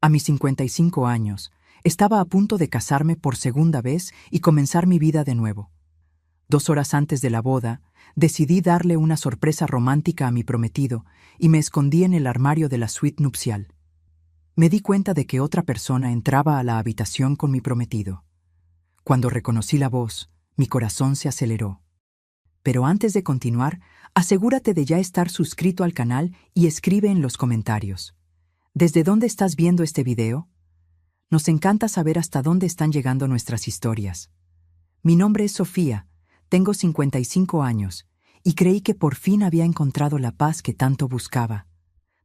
A mis 55 años, estaba a punto de casarme por segunda vez y comenzar mi vida de nuevo. 2 horas antes de la boda, decidí darle una sorpresa romántica a mi prometido y me escondí en el armario de la suite nupcial. Me di cuenta de que otra persona entraba a la habitación con mi prometido. Cuando reconocí la voz, mi corazón se aceleró. Pero antes de continuar, asegúrate de ya estar suscrito al canal y escribe en los comentarios: ¿desde dónde estás viendo este video? Nos encanta saber hasta dónde están llegando nuestras historias. Mi nombre es Sofía, tengo 55 años, y creí que por fin había encontrado la paz que tanto buscaba.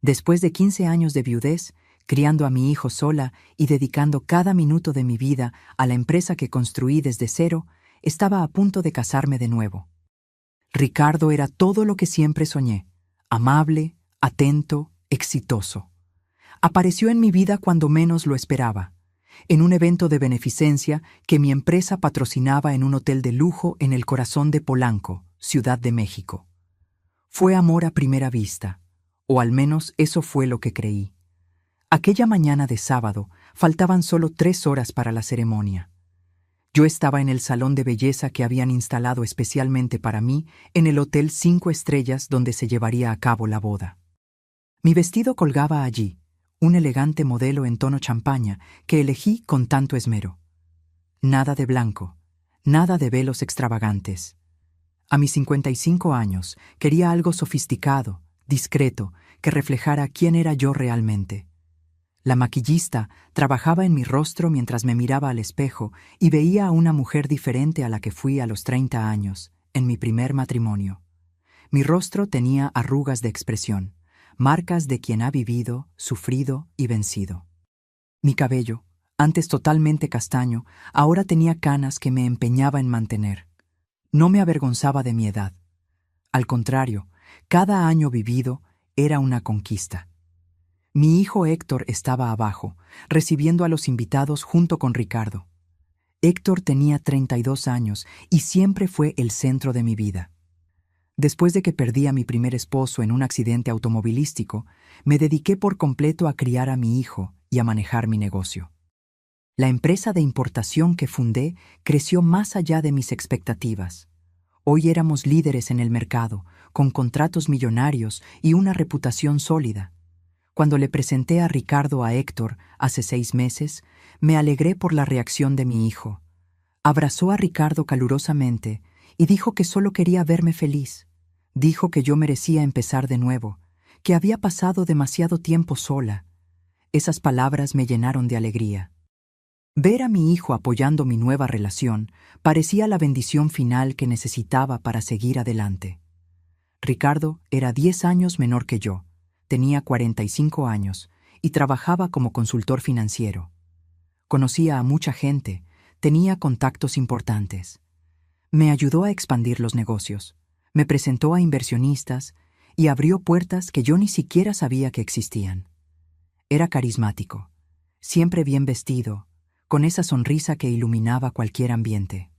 Después de 15 años de viudez, criando a mi hijo sola y dedicando cada minuto de mi vida a la empresa que construí desde cero, estaba a punto de casarme de nuevo. Ricardo era todo lo que siempre soñé: amable, atento, exitoso. Apareció en mi vida cuando menos lo esperaba, en un evento de beneficencia que mi empresa patrocinaba en un hotel de lujo en el corazón de Polanco, Ciudad de México. Fue amor a primera vista, o al menos eso fue lo que creí. Aquella mañana de sábado faltaban solo 3 horas para la ceremonia. Yo estaba en el salón de belleza que habían instalado especialmente para mí en el Hotel 5 Estrellas donde se llevaría a cabo la boda. Mi vestido colgaba allí, un elegante modelo en tono champaña que elegí con tanto esmero. Nada de blanco, nada de velos extravagantes. A mis 55 años quería algo sofisticado, discreto, que reflejara quién era yo realmente. La maquillista trabajaba en mi rostro mientras me miraba al espejo y veía a una mujer diferente a la que fui a los 30 años, en mi primer matrimonio. Mi rostro tenía arrugas de expresión, marcas de quien ha vivido, sufrido y vencido. Mi cabello, antes totalmente castaño, ahora tenía canas que me empeñaba en mantener. No me avergonzaba de mi edad. Al contrario, cada año vivido era una conquista. Mi hijo Héctor estaba abajo, recibiendo a los invitados junto con Ricardo. Héctor tenía 32 años y siempre fue el centro de mi vida. Después de que perdí a mi primer esposo en un accidente automovilístico, me dediqué por completo a criar a mi hijo y a manejar mi negocio. La empresa de importación que fundé creció más allá de mis expectativas. Hoy éramos líderes en el mercado, con contratos millonarios y una reputación sólida. Cuando le presenté a Ricardo a Héctor hace 6 meses, me alegré por la reacción de mi hijo. Abrazó a Ricardo calurosamente y dijo que solo quería verme feliz. Dijo que yo merecía empezar de nuevo, que había pasado demasiado tiempo sola. Esas palabras me llenaron de alegría. Ver a mi hijo apoyando mi nueva relación parecía la bendición final que necesitaba para seguir adelante. Ricardo era 10 años menor que yo. Tenía 45 años y trabajaba como consultor financiero. Conocía a mucha gente, tenía contactos importantes. Me ayudó a expandir los negocios, me presentó a inversionistas y abrió puertas que yo ni siquiera sabía que existían. Era carismático, siempre bien vestido, con esa sonrisa que iluminaba cualquier ambiente.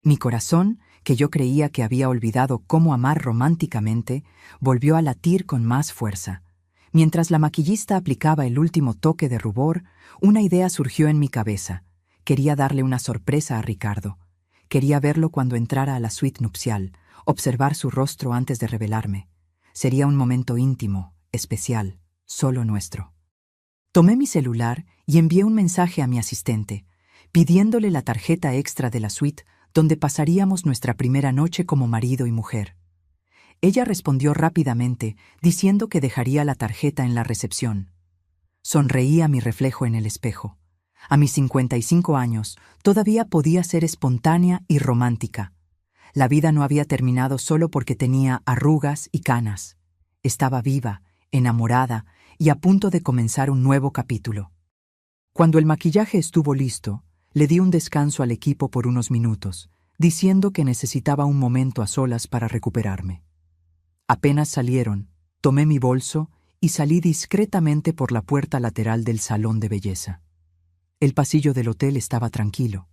Mi corazón, que yo creía que había olvidado cómo amar románticamente, volvió a latir con más fuerza. Mientras la maquillista aplicaba el último toque de rubor, una idea surgió en mi cabeza. Quería darle una sorpresa a Ricardo. Quería verlo cuando entrara a la suite nupcial, observar su rostro antes de revelarme. Sería un momento íntimo, especial, solo nuestro. Tomé mi celular y envié un mensaje a mi asistente, pidiéndole la tarjeta extra de la suite donde pasaríamos nuestra primera noche como marido y mujer. Ella respondió rápidamente, diciendo que dejaría la tarjeta en la recepción. Sonreí a mi reflejo en el espejo. A mis 55 años, todavía podía ser espontánea y romántica. La vida no había terminado solo porque tenía arrugas y canas. Estaba viva, enamorada y a punto de comenzar un nuevo capítulo. Cuando el maquillaje estuvo listo, le di un descanso al equipo por unos minutos, diciendo que necesitaba un momento a solas para recuperarme. Apenas salieron, tomé mi bolso y salí discretamente por la puerta lateral del salón de belleza. El pasillo del hotel estaba tranquilo.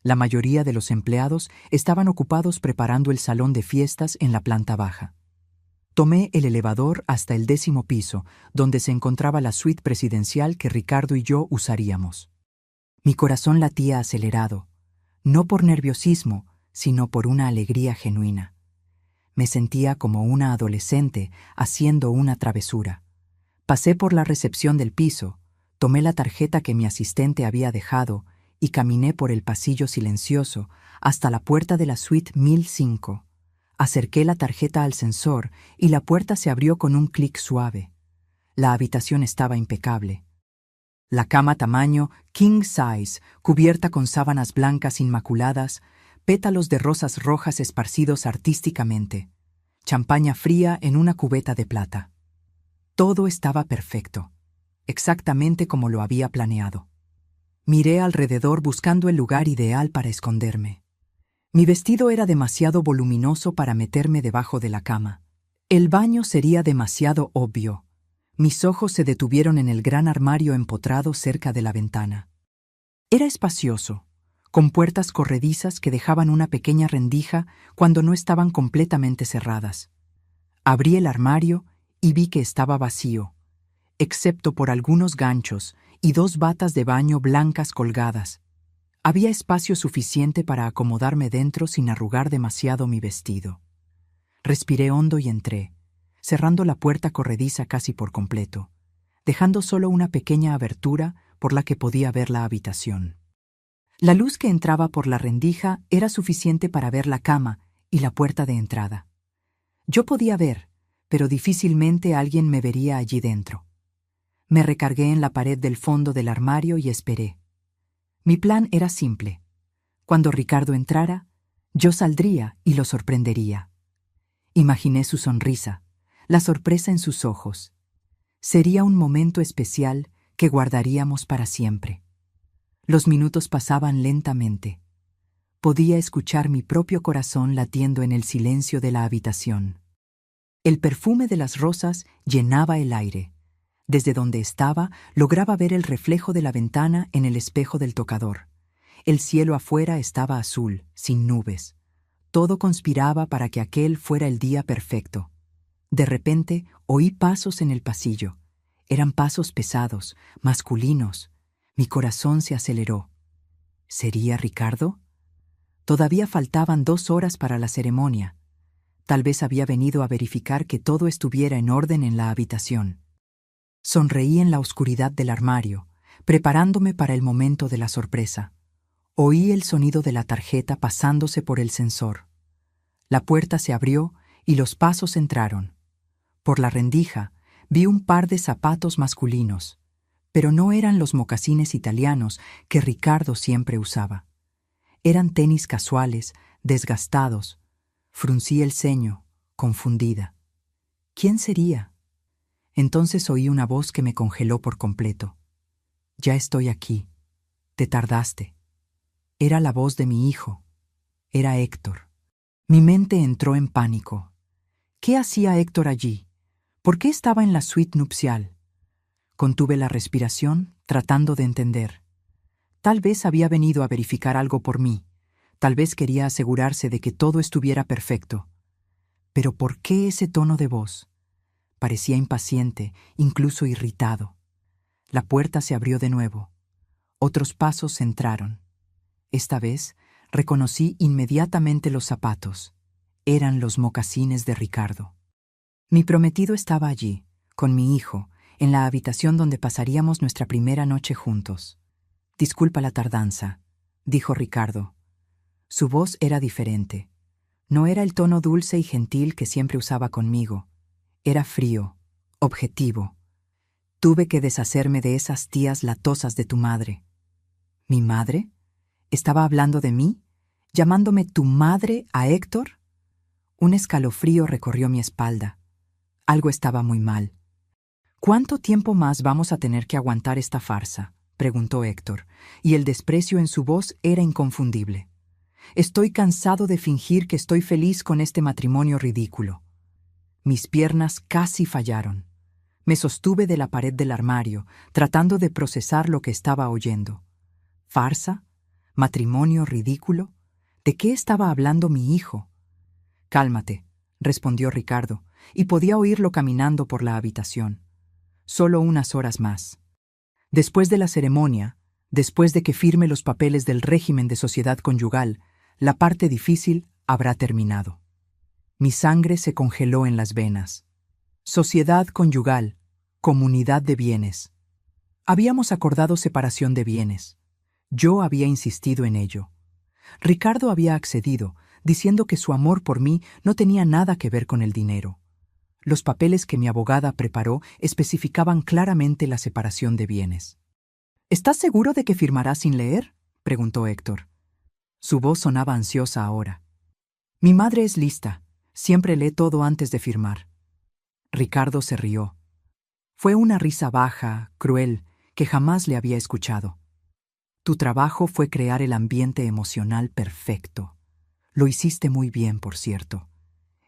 La mayoría de los empleados estaban ocupados preparando el salón de fiestas en la planta baja. Tomé el elevador hasta el 10º piso, donde se encontraba la suite presidencial que Ricardo y yo usaríamos. Mi corazón latía acelerado, no por nerviosismo, sino por una alegría genuina. Me sentía como una adolescente haciendo una travesura. Pasé por la recepción del piso, tomé la tarjeta que mi asistente había dejado y caminé por el pasillo silencioso hasta la puerta de la suite 1005. Acerqué la tarjeta al sensor y la puerta se abrió con un clic suave. La habitación estaba impecable. La cama tamaño king size, cubierta con sábanas blancas inmaculadas, pétalos de rosas rojas esparcidos artísticamente, champaña fría en una cubeta de plata. Todo estaba perfecto, exactamente como lo había planeado. Miré alrededor buscando el lugar ideal para esconderme. Mi vestido era demasiado voluminoso para meterme debajo de la cama. El baño sería demasiado obvio. Mis ojos se detuvieron en el gran armario empotrado cerca de la ventana. Era espacioso, con puertas corredizas que dejaban una pequeña rendija cuando no estaban completamente cerradas. Abrí el armario y vi que estaba vacío, excepto por algunos ganchos y 2 batas de baño blancas colgadas. Había espacio suficiente para acomodarme dentro sin arrugar demasiado mi vestido. Respiré hondo y entré, cerrando la puerta corrediza casi por completo, dejando solo una pequeña abertura por la que podía ver la habitación. La luz que entraba por la rendija era suficiente para ver la cama y la puerta de entrada. Yo podía ver, pero difícilmente alguien me vería allí dentro. Me recargué en la pared del fondo del armario y esperé. Mi plan era simple. Cuando Ricardo entrara, yo saldría y lo sorprendería. Imaginé su sonrisa, la sorpresa en sus ojos. Sería un momento especial que guardaríamos para siempre. Los minutos pasaban lentamente. Podía escuchar mi propio corazón latiendo en el silencio de la habitación. El perfume de las rosas llenaba el aire. Desde donde estaba, lograba ver el reflejo de la ventana en el espejo del tocador. El cielo afuera estaba azul, sin nubes. Todo conspiraba para que aquel fuera el día perfecto. De repente, oí pasos en el pasillo. Eran pasos pesados, masculinos. Mi corazón se aceleró. ¿Sería Ricardo? Todavía faltaban 2 horas para la ceremonia. Tal vez había venido a verificar que todo estuviera en orden en la habitación. Sonreí en la oscuridad del armario, preparándome para el momento de la sorpresa. Oí el sonido de la tarjeta pasándose por el sensor. La puerta se abrió y los pasos entraron. Por la rendija vi un par de zapatos masculinos, pero no eran los mocasines italianos que Ricardo siempre usaba. Eran tenis casuales, desgastados. Fruncí el ceño, confundida. ¿Quién sería? Entonces oí una voz que me congeló por completo. Ya estoy aquí. Te tardaste. Era la voz de mi hijo. Era Héctor. Mi mente entró en pánico. ¿Qué hacía Héctor allí? ¿Por qué estaba en la suite nupcial? Contuve la respiración, tratando de entender. Tal vez había venido a verificar algo por mí. Tal vez quería asegurarse de que todo estuviera perfecto. Pero ¿por qué ese tono de voz? Parecía impaciente, incluso irritado. La puerta se abrió de nuevo. Otros pasos entraron. Esta vez reconocí inmediatamente los zapatos. Eran los mocasines de Ricardo. Mi prometido estaba allí, con mi hijo, en la habitación donde pasaríamos nuestra primera noche juntos. «Disculpa la tardanza», dijo Ricardo. Su voz era diferente. No era el tono dulce y gentil que siempre usaba conmigo. Era frío, objetivo. Tuve que deshacerme de esas tías latosas de tu madre. ¿Mi madre? ¿Estaba hablando de mí? ¿Llamándome tu madre a Héctor? Un escalofrío recorrió mi espalda. Algo estaba muy mal. ¿Cuánto tiempo más vamos a tener que aguantar esta farsa?, preguntó Héctor, y el desprecio en su voz era inconfundible. Estoy cansado de fingir que estoy feliz con este matrimonio ridículo. Mis piernas casi fallaron. Me sostuve de la pared del armario, tratando de procesar lo que estaba oyendo. ¿Farsa? ¿Matrimonio ridículo? ¿De qué estaba hablando mi hijo? Cálmate, respondió Ricardo, y podía oírlo caminando por la habitación. Solo unas horas más. Después de la ceremonia, después de que firme los papeles del régimen de sociedad conyugal, la parte difícil habrá terminado. Mi sangre se congeló en las venas. Sociedad conyugal, comunidad de bienes. Habíamos acordado separación de bienes. Yo había insistido en ello. Ricardo había accedido, diciendo que su amor por mí no tenía nada que ver con el dinero. Los papeles que mi abogada preparó especificaban claramente la separación de bienes. ¿Estás seguro de que firmarás sin leer?, preguntó Héctor. Su voz sonaba ansiosa ahora. Mi madre es lista. Siempre lee todo antes de firmar. Ricardo se rió. Fue una risa baja, cruel, que jamás le había escuchado. Tu trabajo fue crear el ambiente emocional perfecto. Lo hiciste muy bien, por cierto.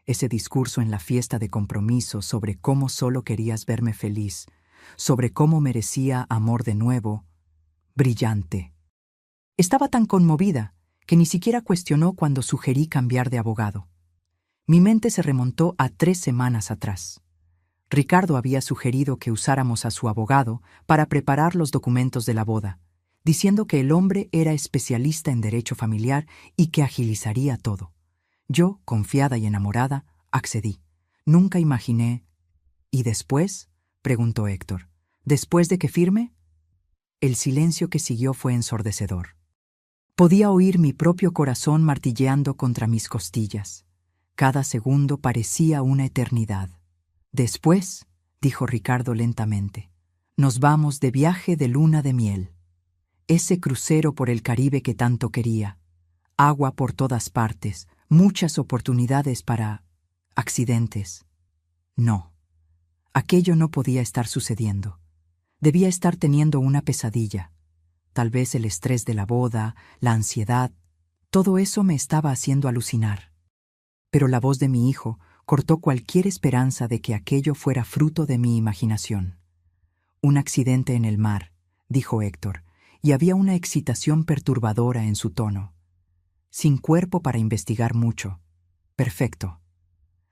Ese discurso en la fiesta de compromiso sobre cómo solo querías verme feliz, sobre cómo merecía amor de nuevo, brillante. Estaba tan conmovida que ni siquiera cuestionó cuando sugerí cambiar de abogado. Mi mente se remontó a 3 semanas atrás. Ricardo había sugerido que usáramos a su abogado para preparar los documentos de la boda, diciendo que el hombre era especialista en derecho familiar y que agilizaría todo. Yo, confiada y enamorada, accedí. Nunca imaginé... ¿Y después?, preguntó Héctor. ¿Después de que firme? El silencio que siguió fue ensordecedor. Podía oír mi propio corazón martilleando contra mis costillas. Cada segundo parecía una eternidad. Después, dijo Ricardo lentamente, nos vamos de viaje de luna de miel. Ese crucero por el Caribe que tanto quería. Agua por todas partes, muchas oportunidades para... accidentes. No. Aquello no podía estar sucediendo. Debía estar teniendo una pesadilla. Tal vez el estrés de la boda, la ansiedad, todo eso me estaba haciendo alucinar. Pero la voz de mi hijo cortó cualquier esperanza de que aquello fuera fruto de mi imaginación. Un accidente en el mar, dijo Héctor, y había una excitación perturbadora en su tono. Sin cuerpo para investigar mucho. Perfecto.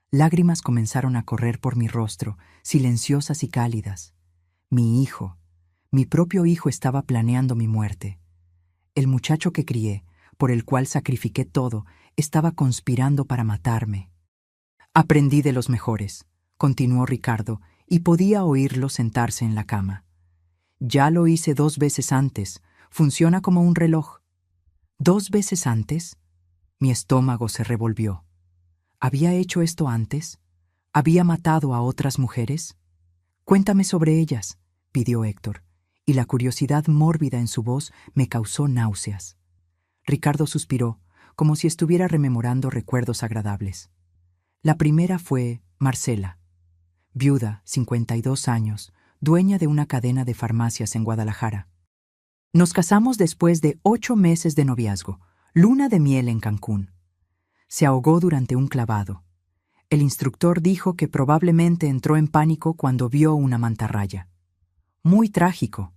Lágrimas comenzaron a correr por mi rostro, silenciosas y cálidas. Mi hijo, mi propio hijo estaba planeando mi muerte. El muchacho que crié, por el cual sacrifiqué todo, estaba conspirando para matarme. Aprendí de los mejores, continuó Ricardo, y podía oírlo sentarse en la cama. Ya lo hice 2 veces antes, funciona como un reloj. ¿2 veces antes? Mi estómago se revolvió. ¿Había hecho esto antes? ¿Había matado a otras mujeres? Cuéntame sobre ellas, pidió Héctor, y la curiosidad mórbida en su voz me causó náuseas. Ricardo suspiró, como si estuviera rememorando recuerdos agradables. La primera fue Marcela, viuda, 52 años, dueña de una cadena de farmacias en Guadalajara. Nos casamos después de 8 meses de noviazgo, luna de miel en Cancún. Se ahogó durante un clavado. El instructor dijo que probablemente entró en pánico cuando vio una mantarraya. Muy trágico.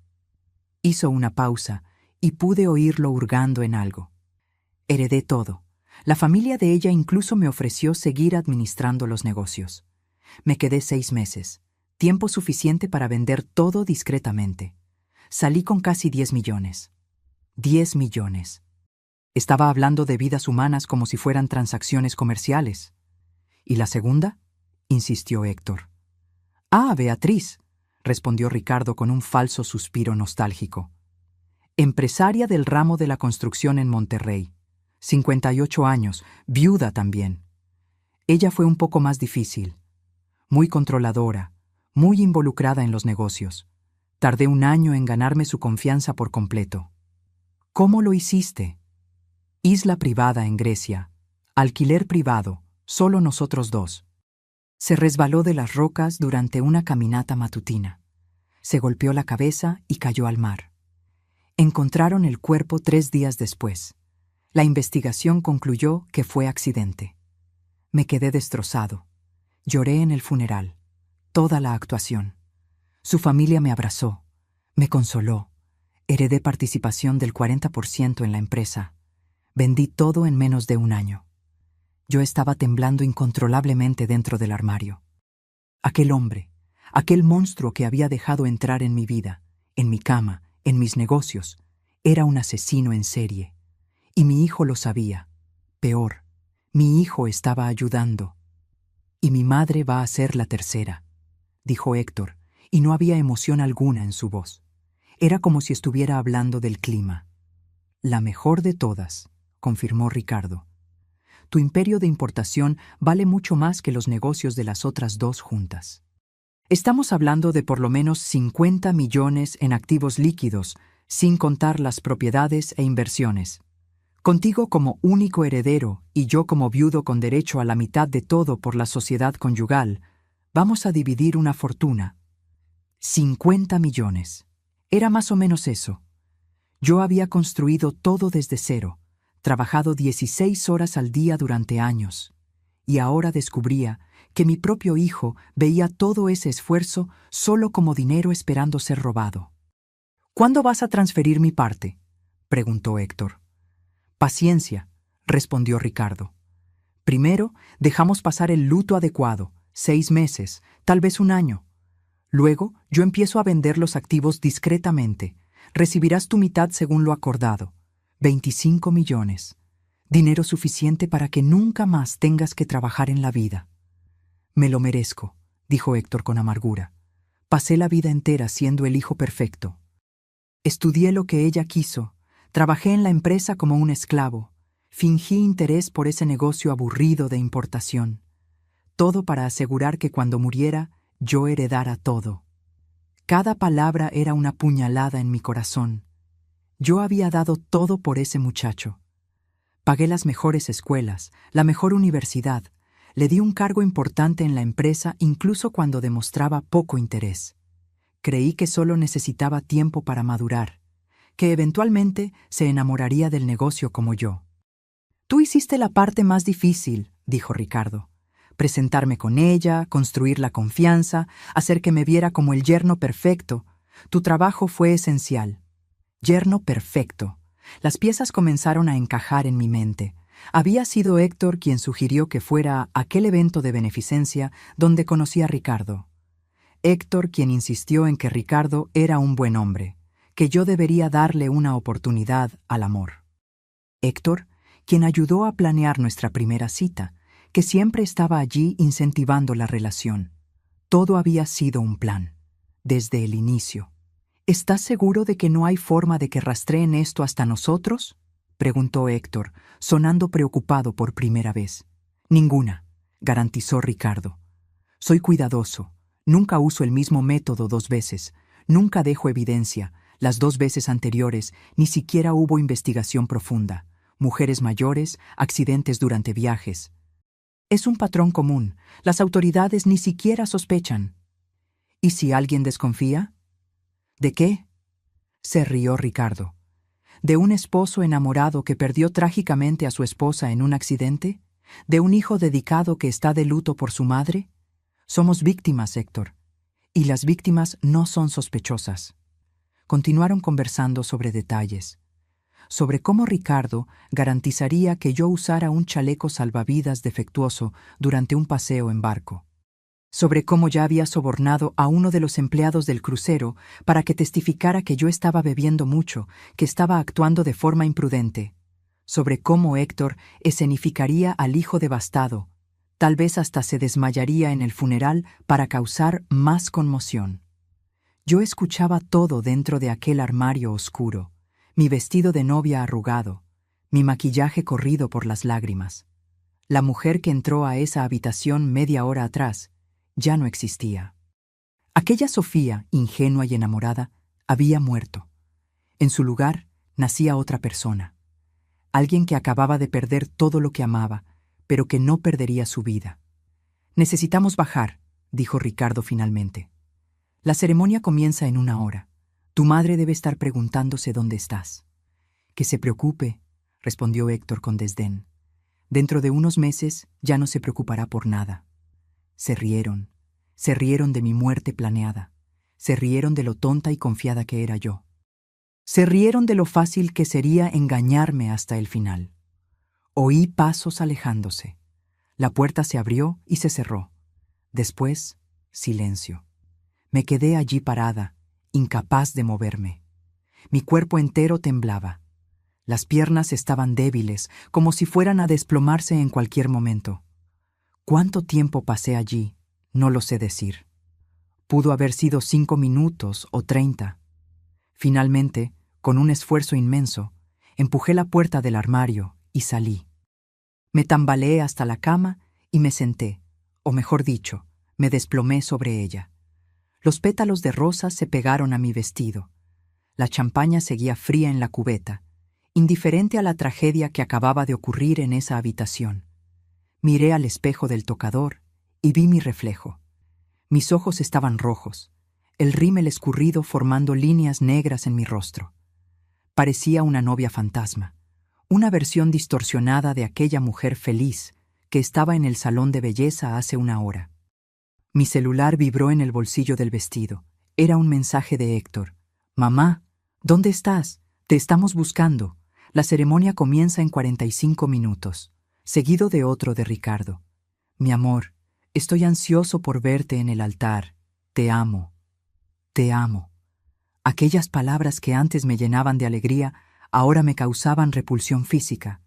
Hizo una pausa y pude oírlo hurgando en algo. Heredé todo. La familia de ella incluso me ofreció seguir administrando los negocios. Me quedé 6 meses, tiempo suficiente para vender todo discretamente. Salí con casi 10 millones. 10 millones. Estaba hablando de vidas humanas como si fueran transacciones comerciales. ¿Y la segunda?, insistió Héctor. Ah, Beatriz, respondió Ricardo con un falso suspiro nostálgico. Empresaria del ramo de la construcción en Monterrey. 58 años, viuda también. Ella fue un poco más difícil. Muy controladora, muy involucrada en los negocios. Tardé 1 año en ganarme su confianza por completo. ¿Cómo lo hiciste? Isla privada en Grecia. Alquiler privado, solo nosotros 2. Se resbaló de las rocas durante una caminata matutina. Se golpeó la cabeza y cayó al mar. Encontraron el cuerpo 3 días después. La investigación concluyó que fue accidente. Me quedé destrozado. Lloré en el funeral. Toda la actuación. Su familia me abrazó. Me consoló. Heredé participación del 40% en la empresa. Vendí todo en menos de 1 año. Yo estaba temblando incontrolablemente dentro del armario. Aquel hombre, aquel monstruo que había dejado entrar en mi vida, en mi cama, en mis negocios, era un asesino en serie. Y mi hijo lo sabía. Peor, mi hijo estaba ayudando. Y mi madre va a ser la tercera, dijo Héctor, y no había emoción alguna en su voz. Era como si estuviera hablando del clima. La mejor de todas, confirmó Ricardo. Tu imperio de importación vale mucho más que los negocios de las otras dos juntas. Estamos hablando de por lo menos 50 millones en activos líquidos, sin contar las propiedades e inversiones. Contigo como único heredero y yo como viudo con derecho a la mitad de todo por la sociedad conyugal, vamos a dividir una fortuna. 50 millones. Era más o menos eso. Yo había construido todo desde cero, trabajado 16 horas al día durante años, y ahora descubría que mi propio hijo veía todo ese esfuerzo solo como dinero esperando ser robado. ¿Cuándo vas a transferir mi parte?, preguntó Héctor. Paciencia, respondió Ricardo. Primero, dejamos pasar el luto adecuado, 6 meses, tal vez un año. Luego, yo empiezo a vender los activos discretamente. Recibirás tu mitad según lo acordado. 25 millones. Dinero suficiente para que nunca más tengas que trabajar en la vida. Me lo merezco, dijo Héctor con amargura. Pasé la vida entera siendo el hijo perfecto. Estudié lo que ella quiso. Trabajé en la empresa como un esclavo. Fingí interés por ese negocio aburrido de importación. Todo para asegurar que cuando muriera, yo heredara todo. Cada palabra era una puñalada en mi corazón. Yo había dado todo por ese muchacho. Pagué las mejores escuelas, la mejor universidad. Le di un cargo importante en la empresa incluso cuando demostraba poco interés. Creí que solo necesitaba tiempo para madurar, que eventualmente se enamoraría del negocio como yo. Tú hiciste la parte más difícil, dijo Ricardo. Presentarme con ella, construir la confianza, hacer que me viera como el yerno perfecto. Tu trabajo fue esencial. Yerno perfecto. Las piezas comenzaron a encajar en mi mente. Había sido Héctor quien sugirió que fuera a aquel evento de beneficencia donde conocí a Ricardo. Héctor quien insistió en que Ricardo era un buen hombre, que yo debería darle una oportunidad al amor. Héctor, quien ayudó a planear nuestra primera cita, que siempre estaba allí incentivando la relación. Todo había sido un plan, desde el inicio. ¿Estás seguro de que no hay forma de que rastreen esto hasta nosotros?, preguntó Héctor, sonando preocupado por primera vez. Ninguna, garantizó Ricardo. Soy cuidadoso. Nunca uso el mismo método 2 veces. Nunca dejo evidencia. Las 2 veces anteriores ni siquiera hubo investigación profunda. Mujeres mayores, accidentes durante viajes. Es un patrón común. Las autoridades ni siquiera sospechan. ¿Y si alguien desconfía? ¿De qué? Se rió Ricardo. ¿De un esposo enamorado que perdió trágicamente a su esposa en un accidente? ¿De un hijo dedicado que está de luto por su madre? Somos víctimas, Héctor. Y las víctimas no son sospechosas. Continuaron conversando sobre detalles. Sobre cómo Ricardo garantizaría que yo usara un chaleco salvavidas defectuoso durante un paseo en barco. Sobre cómo ya había sobornado a uno de los empleados del crucero para que testificara que yo estaba bebiendo mucho, que estaba actuando de forma imprudente. Sobre cómo Héctor escenificaría al hijo devastado, tal vez hasta se desmayaría en el funeral para causar más conmoción. Yo escuchaba todo dentro de aquel armario oscuro, mi vestido de novia arrugado, mi maquillaje corrido por las lágrimas. La mujer que entró a esa habitación media hora atrás ya no existía. Aquella Sofía, ingenua y enamorada, había muerto. En su lugar nacía otra persona. Alguien que acababa de perder todo lo que amaba, pero que no perdería su vida. Necesitamos bajar, dijo Ricardo finalmente. La ceremonia comienza en 1 hora. Tu madre debe estar preguntándose dónde estás. Que se preocupe, respondió Héctor con desdén. Dentro de unos meses ya no se preocupará por nada. Se rieron de mi muerte planeada. Se rieron de lo tonta y confiada que era yo. Se rieron de lo fácil que sería engañarme hasta el final. Oí pasos alejándose. La puerta se abrió y se cerró. Después, Silencio. Me quedé allí parada, incapaz de moverme. Mi cuerpo entero temblaba. Las piernas estaban débiles, como si fueran a desplomarse en cualquier momento. ¿Cuánto tiempo pasé allí? No lo sé decir. Pudo haber sido 5 minutos o 30. Finalmente, con un esfuerzo inmenso, empujé la puerta del armario y salí. Me tambaleé hasta la cama y me senté, o mejor dicho, me desplomé sobre ella. Los pétalos de rosas se pegaron a mi vestido. La champaña seguía fría en la cubeta, indiferente a la tragedia que acababa de ocurrir en esa habitación. Miré al espejo del tocador y vi mi reflejo. Mis ojos estaban rojos, el rímel escurrido formando líneas negras en mi rostro. Parecía una novia fantasma, una versión distorsionada de aquella mujer feliz que estaba en el salón de belleza hace una hora. Mi celular vibró en el bolsillo del vestido. Era un mensaje de Héctor. «Mamá, ¿dónde estás? Te estamos buscando. La ceremonia comienza en 45 minutos», seguido de otro de Ricardo. «Mi amor, estoy ansioso por verte en el altar. Te amo. Te amo». Aquellas palabras que antes me llenaban de alegría, ahora me causaban repulsión física.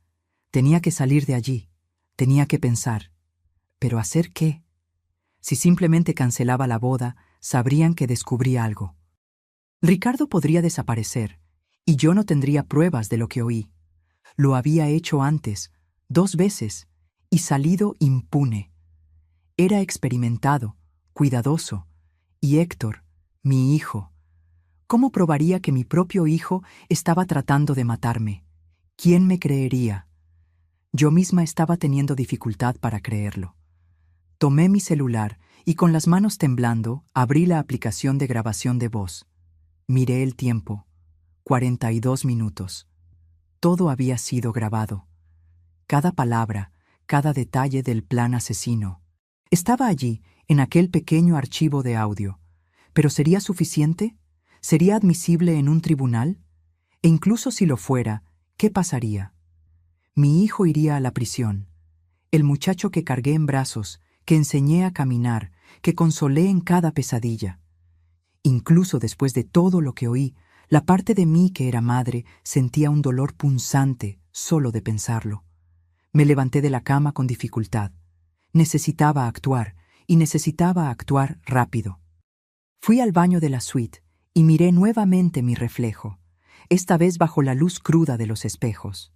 Tenía que salir de allí. Tenía que pensar. ¿Pero hacer qué? Si simplemente cancelaba la boda, sabrían que descubrí algo. Ricardo podría desaparecer, y yo no tendría pruebas de lo que oí. Lo había hecho antes, 2 veces, y salido impune. Era experimentado, cuidadoso, y Héctor, mi hijo. ¿Cómo probaría que mi propio hijo estaba tratando de matarme? ¿Quién me creería? Yo misma estaba teniendo dificultad para creerlo. Tomé mi celular y con las manos temblando abrí la aplicación de grabación de voz. Miré el tiempo. 42 minutos. Todo había sido grabado. Cada palabra, cada detalle del plan asesino. Estaba allí, en aquel pequeño archivo de audio. ¿Pero sería suficiente? ¿Sería admisible en un tribunal? E incluso si lo fuera, ¿qué pasaría? Mi hijo iría a la prisión. El muchacho que cargué en brazos, que enseñé a caminar, que consolé en cada pesadilla. Incluso después de todo lo que oí, la parte de mí que era madre sentía un dolor punzante solo de pensarlo. Me levanté de la cama con dificultad. Necesitaba actuar, y necesitaba actuar rápido. Fui al baño de la suite y miré nuevamente mi reflejo, esta vez bajo la luz cruda de los espejos.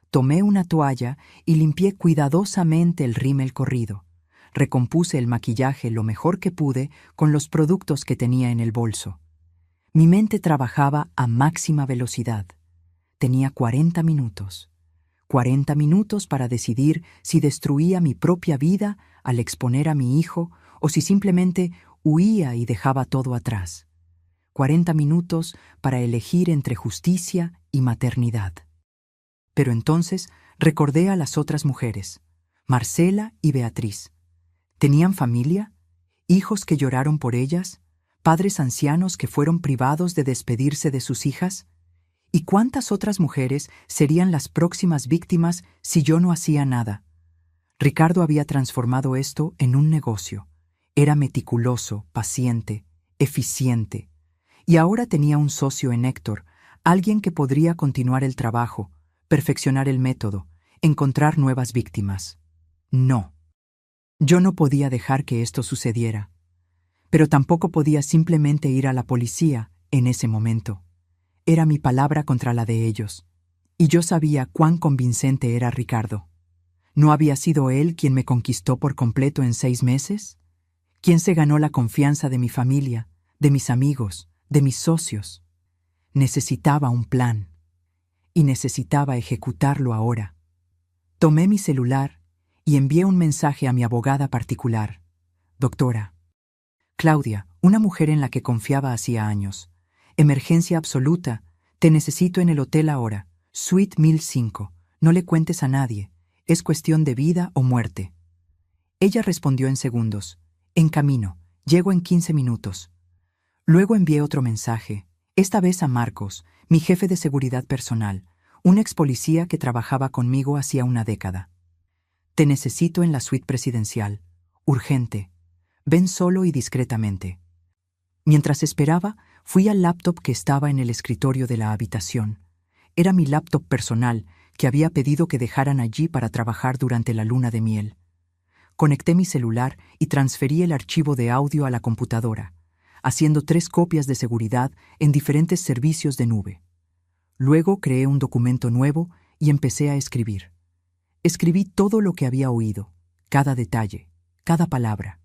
Tomé una toalla y limpié cuidadosamente el rímel corrido. Recompuse el maquillaje lo mejor que pude con los productos que tenía en el bolso. Mi mente trabajaba a máxima velocidad. Tenía 40 minutos. 40 minutos para decidir si destruía mi propia vida al exponer a mi hijo o si simplemente huía y dejaba todo atrás. 40 minutos para elegir entre justicia y maternidad. Pero entonces recordé a las otras mujeres, Marcela y Beatriz. ¿Tenían familia? ¿Hijos que lloraron por ellas? ¿Padres ancianos que fueron privados de despedirse de sus hijas? ¿Y cuántas otras mujeres serían las próximas víctimas si yo no hacía nada? Ricardo había transformado esto en un negocio. Era meticuloso, paciente, eficiente. Y ahora tenía un socio en Héctor, alguien que podría continuar el trabajo, perfeccionar el método, encontrar nuevas víctimas. No. Yo no podía dejar que esto sucediera. Pero tampoco podía simplemente ir a la policía en ese momento. Era mi palabra contra la de ellos. Y yo sabía cuán convincente era Ricardo. ¿No había sido él quien me conquistó por completo en 6 meses? ¿Quién se ganó la confianza de mi familia, de mis amigos, de mis socios? Necesitaba un plan. Y necesitaba ejecutarlo ahora. Tomé mi celular y envié un mensaje a mi abogada particular. Doctora, Claudia, una mujer en la que confiaba hacía años. Emergencia absoluta. Te necesito en el hotel ahora. Suite 1005. No le cuentes a nadie. Es cuestión de vida o muerte. Ella respondió en segundos. En camino. Llego en 15 minutos. Luego envié otro mensaje, esta vez a Marcos, mi jefe de seguridad personal, un ex policía que trabajaba conmigo hacía una década. Te necesito en la suite presidencial. Urgente. Ven solo y discretamente. Mientras esperaba, fui al laptop que estaba en el escritorio de la habitación. Era mi laptop personal, que había pedido que dejaran allí para trabajar durante la luna de miel. Conecté mi celular y transferí el archivo de audio a la computadora, haciendo 3 copias de seguridad en diferentes servicios de nube. Luego creé un documento nuevo y empecé a escribir. Escribí todo lo que había oído, cada detalle, cada palabra.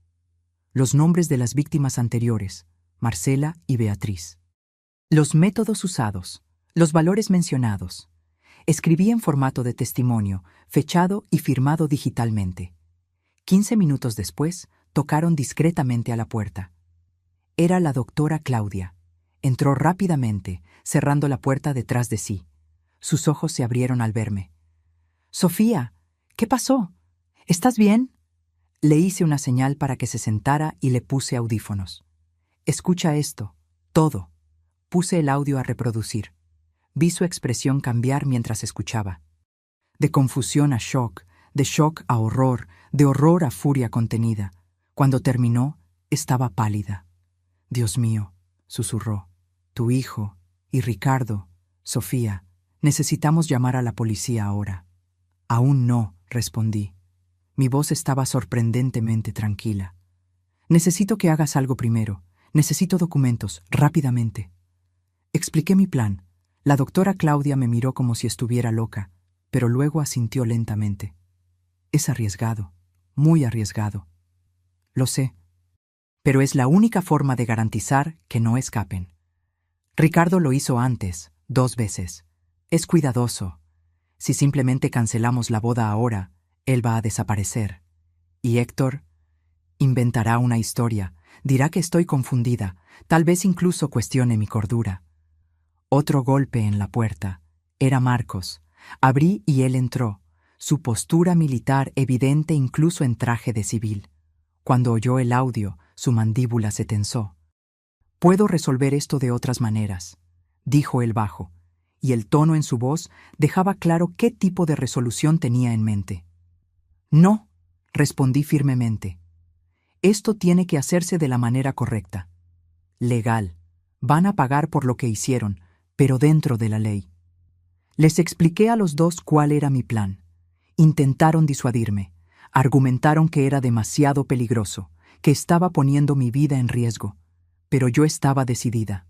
Los nombres de las víctimas anteriores, Marcela y Beatriz. Los métodos usados, los valores mencionados. Escribí en formato de testimonio, fechado y firmado digitalmente. 15 minutos después, tocaron discretamente a la puerta. Era la doctora Claudia. Entró rápidamente, cerrando la puerta detrás de sí. Sus ojos se abrieron al verme. «Sofía, ¿qué pasó? ¿Estás bien?» Le hice una señal para que se sentara y le puse audífonos. «Escucha esto, todo». Puse el audio a reproducir. Vi su expresión cambiar mientras escuchaba. De confusión a shock, de shock a horror, de horror a furia contenida. Cuando terminó, estaba pálida. «Dios mío», susurró, «tu hijo y Ricardo, Sofía, necesitamos llamar a la policía ahora». «Aún no», respondí. Mi voz estaba sorprendentemente tranquila. «Necesito que hagas algo primero. Necesito documentos, rápidamente». Expliqué mi plan. La doctora Claudia me miró como si estuviera loca, pero luego asintió lentamente. «Es arriesgado, muy arriesgado». «Lo sé, pero es la única forma de garantizar que no escapen. Ricardo lo hizo antes, 2 veces. Es cuidadoso. Si simplemente cancelamos la boda ahora, él va a desaparecer. Y Héctor inventará una historia, dirá que estoy confundida, tal vez incluso cuestione mi cordura». Otro golpe en la puerta. Era Marcos. Abrí y él entró, su postura militar evidente incluso en traje de civil. Cuando oyó el audio, su mandíbula se tensó. «Puedo resolver esto de otras maneras», dijo él bajo, y el tono en su voz dejaba claro qué tipo de resolución tenía en mente. «No», respondí firmemente. «Esto tiene que hacerse de la manera correcta. Legal. Van a pagar por lo que hicieron, pero dentro de la ley». Les expliqué a los dos cuál era mi plan. Intentaron disuadirme. Argumentaron que era demasiado peligroso, que estaba poniendo mi vida en riesgo. Pero yo estaba decidida.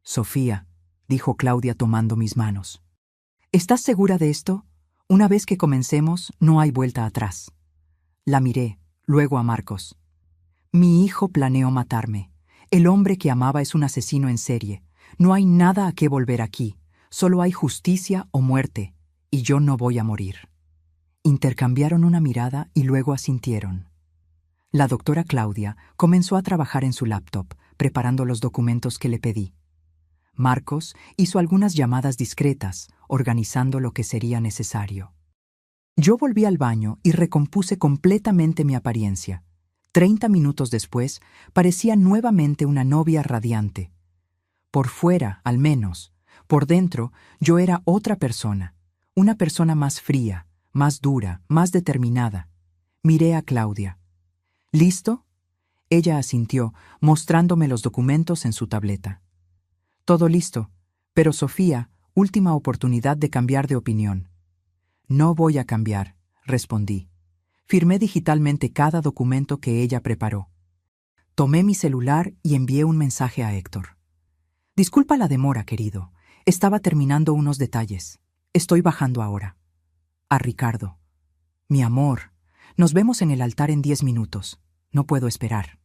«Sofía», dijo Claudia tomando mis manos. «¿Estás segura de esto? Una vez que comencemos, no hay vuelta atrás». La miré, luego a Marcos. «Mi hijo planeó matarme. El hombre que amaba es un asesino en serie. No hay nada a qué volver aquí. Solo hay justicia o muerte, y yo no voy a morir». Intercambiaron una mirada y luego asintieron. La doctora Claudia comenzó a trabajar en su laptop, preparando los documentos que le pedí. Marcos hizo algunas llamadas discretas, organizando lo que sería necesario. Yo volví al baño y recompuse completamente mi apariencia. 30 minutos después, parecía nuevamente una novia radiante. Por fuera, al menos. Por dentro, yo era otra persona. Una persona más fría, más dura, más determinada. Miré a Claudia. «¿Listo?» Ella asintió, mostrándome los documentos en su tableta. «Todo listo, pero Sofía, última oportunidad de cambiar de opinión». «No voy a cambiar», respondí. Firmé digitalmente cada documento que ella preparó. Tomé mi celular y envié un mensaje a Héctor. «Disculpa la demora, querido. Estaba terminando unos detalles. Estoy bajando ahora». A Ricardo. «Mi amor, nos vemos en el altar en 10 minutos. No puedo esperar».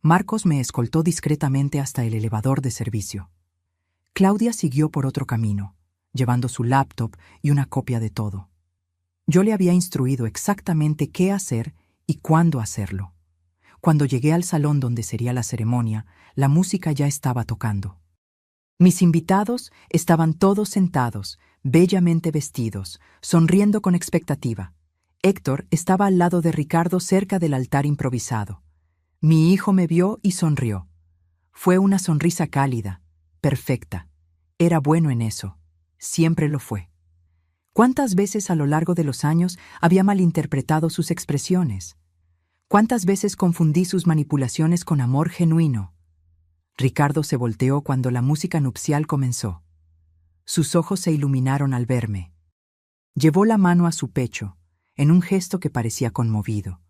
Marcos me escoltó discretamente hasta el elevador de servicio. Claudia siguió por otro camino, llevando su laptop y una copia de todo. Yo le había instruido exactamente qué hacer y cuándo hacerlo. Cuando llegué al salón donde sería la ceremonia, la música ya estaba tocando. Mis invitados estaban todos sentados, bellamente vestidos, sonriendo con expectativa. Héctor estaba al lado de Ricardo cerca del altar improvisado. Mi hijo me vio y sonrió. Fue una sonrisa cálida, perfecta. Era bueno en eso. Siempre lo fue. ¿Cuántas veces a lo largo de los años había malinterpretado sus expresiones? ¿Cuántas veces confundí sus manipulaciones con amor genuino? Ricardo se volteó cuando la música nupcial comenzó. Sus ojos se iluminaron al verme. Llevó la mano a su pecho, en un gesto que parecía conmovido.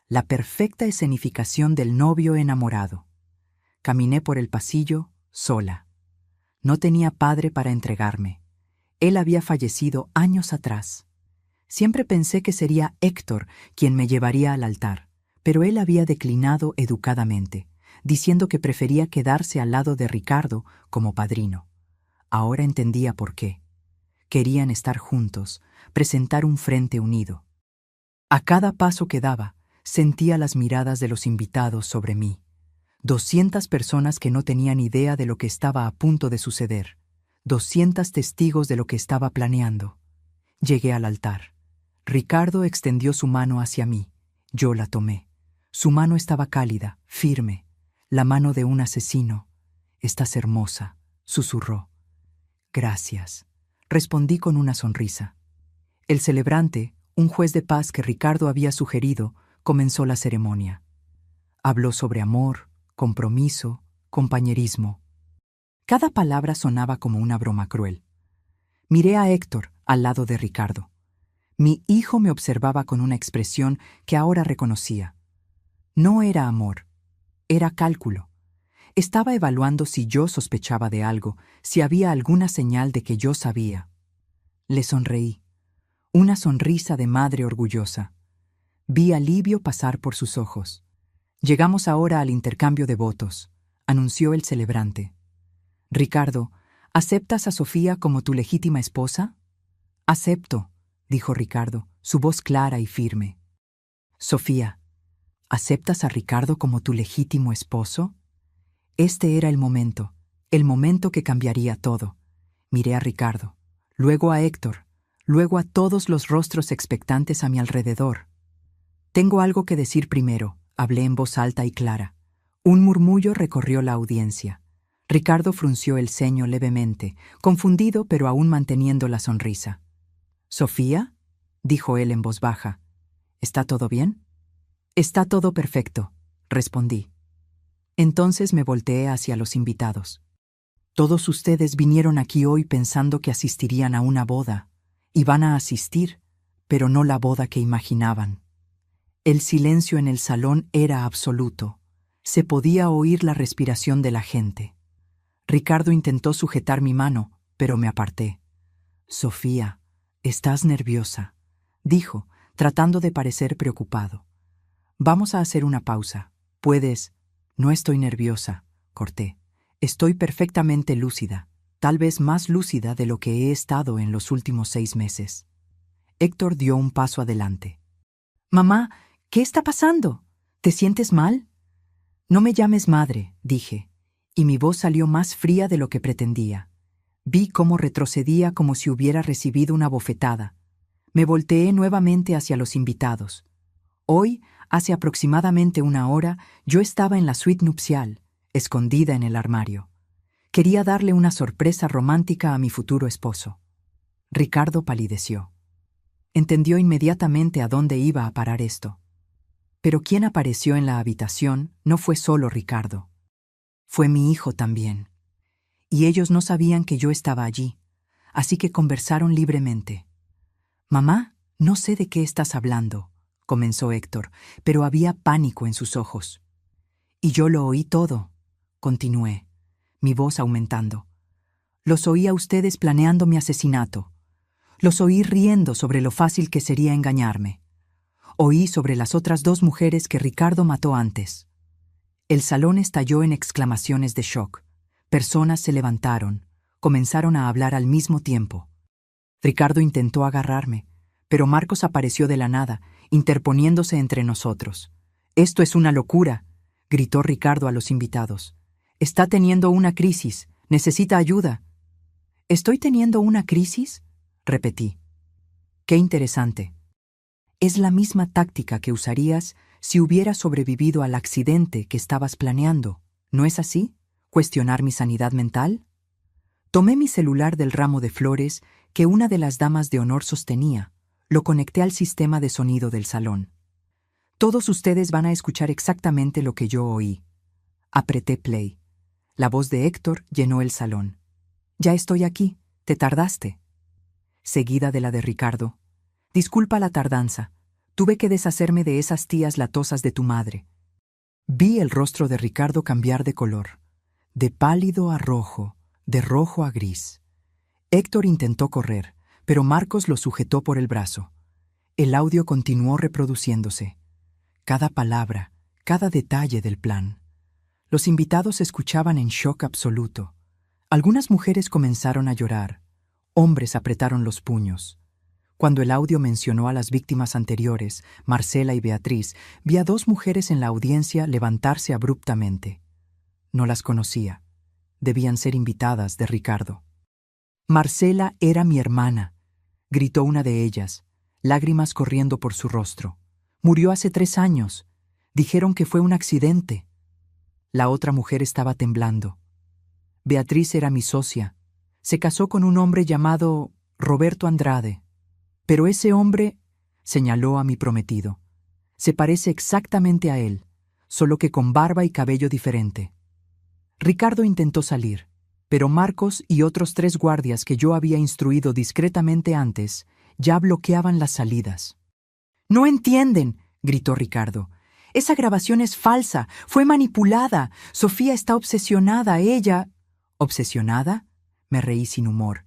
La perfecta escenificación del novio enamorado. Caminé por el pasillo, sola. No tenía padre para entregarme. Él había fallecido años atrás. Siempre pensé que sería Héctor quien me llevaría al altar, pero él había declinado educadamente, diciendo que prefería quedarse al lado de Ricardo como padrino. Ahora entendía por qué. Querían estar juntos, presentar un frente unido. A cada paso que daba, sentía las miradas de los invitados sobre mí. 200 personas que no tenían idea de lo que estaba a punto de suceder. 200 testigos de lo que estaba planeando. Llegué al altar. Ricardo extendió su mano hacia mí. Yo la tomé. Su mano estaba cálida, firme. La mano de un asesino. «Estás hermosa», susurró. «Gracias», respondí con una sonrisa. El celebrante, un juez de paz que Ricardo había sugerido, comenzó la ceremonia. Habló sobre amor, compromiso, compañerismo. Cada palabra sonaba como una broma cruel. Miré a Héctor al lado de Ricardo. Mi hijo me observaba con una expresión que ahora reconocía. No era amor, era cálculo. Estaba evaluando si yo sospechaba de algo, si había alguna señal de que yo sabía. Le sonreí. Una sonrisa de madre orgullosa. Vi alivio pasar por sus ojos. «Llegamos ahora al intercambio de votos», anunció el celebrante. «Ricardo, ¿aceptas a Sofía como tu legítima esposa?» «Acepto», dijo Ricardo, su voz clara y firme. «Sofía, ¿aceptas a Ricardo como tu legítimo esposo?» Este era el momento que cambiaría todo. Miré a Ricardo, luego a Héctor, luego a todos los rostros expectantes a mi alrededor. «Tengo algo que decir primero», hablé en voz alta y clara. Un murmullo recorrió la audiencia. Ricardo frunció el ceño levemente, confundido pero aún manteniendo la sonrisa. «¿Sofía?», dijo él en voz baja. «¿Está todo bien?» «Está todo perfecto», respondí. Entonces me volteé hacia los invitados. «Todos ustedes vinieron aquí hoy pensando que asistirían a una boda. Y van a asistir, pero no la boda que imaginaban». El silencio en el salón era absoluto. Se podía oír la respiración de la gente. Ricardo intentó sujetar mi mano, pero me aparté. «Sofía, estás nerviosa», dijo, tratando de parecer preocupado. «Vamos a hacer una pausa. Puedes...» «No estoy nerviosa», corté. «Estoy perfectamente lúcida, tal vez más lúcida de lo que he estado en los últimos 6 meses». Héctor dio un paso adelante. «Mamá, ¿qué está pasando? ¿Te sientes mal?» «No me llames madre», dije, y mi voz salió más fría de lo que pretendía. Vi cómo retrocedía como si hubiera recibido una bofetada. Me volteé nuevamente hacia los invitados. Hoy, hace aproximadamente 1 hora, yo estaba en la suite nupcial, escondida en el armario. Quería darle una sorpresa romántica a mi futuro esposo. Ricardo palideció. Entendió inmediatamente a dónde iba a parar esto. Pero quien apareció en la habitación no fue solo Ricardo. Fue mi hijo también. Y ellos no sabían que yo estaba allí, así que conversaron libremente. «Mamá, no sé de qué estás hablando», comenzó Héctor, pero había pánico en sus ojos. «Y yo lo oí todo», continué, mi voz aumentando. «Los oí a ustedes planeando mi asesinato. Los oí riendo sobre lo fácil que sería engañarme. Oí sobre las otras 2 mujeres que Ricardo mató antes». El salón estalló en exclamaciones de shock. Personas se levantaron, comenzaron a hablar al mismo tiempo. Ricardo intentó agarrarme, pero Marcos apareció de la nada, interponiéndose entre nosotros. «Esto es una locura», gritó Ricardo a los invitados. «Está teniendo una crisis, necesita ayuda». «¿Estoy teniendo una crisis?», repetí. «Qué interesante. Es la misma táctica que usarías si hubieras sobrevivido al accidente que estabas planeando, ¿no es así? ¿Cuestionar mi sanidad mental?» Tomé mi celular del ramo de flores que una de las damas de honor sostenía. Lo conecté al sistema de sonido del salón. Todos ustedes van a escuchar exactamente lo que yo oí. Apreté play. La voz de Héctor llenó el salón. Ya estoy aquí, te tardaste. Seguida de la de Ricardo. Disculpa la tardanza. Tuve que deshacerme de esas tías latosas de tu madre. Vi el rostro de Ricardo cambiar de color, de pálido a rojo, de rojo a gris. Héctor intentó correr, pero Marcos lo sujetó por el brazo. El audio continuó reproduciéndose. Cada palabra, cada detalle del plan. Los invitados escuchaban en shock absoluto. Algunas mujeres comenzaron a llorar. Hombres apretaron los puños. Cuando el audio mencionó a las víctimas anteriores, Marcela y Beatriz, vi a dos mujeres en la audiencia levantarse abruptamente. No las conocía. Debían ser invitadas de Ricardo. Marcela era mi hermana, gritó una de ellas, lágrimas corriendo por su rostro. Murió hace 3 años. Dijeron que fue un accidente. La otra mujer estaba temblando. Beatriz era mi socia. Se casó con un hombre llamado Roberto Andrade. Pero ese hombre, señaló a mi prometido, se parece exactamente a él, solo que con barba y cabello diferente. Ricardo intentó salir, pero Marcos y otros 3 guardias que yo había instruido discretamente antes ya bloqueaban las salidas. «¡No entienden!», gritó Ricardo. «Esa grabación es falsa, fue manipulada. Sofía está obsesionada, ella...» «¿Obsesionada?», me reí sin humor.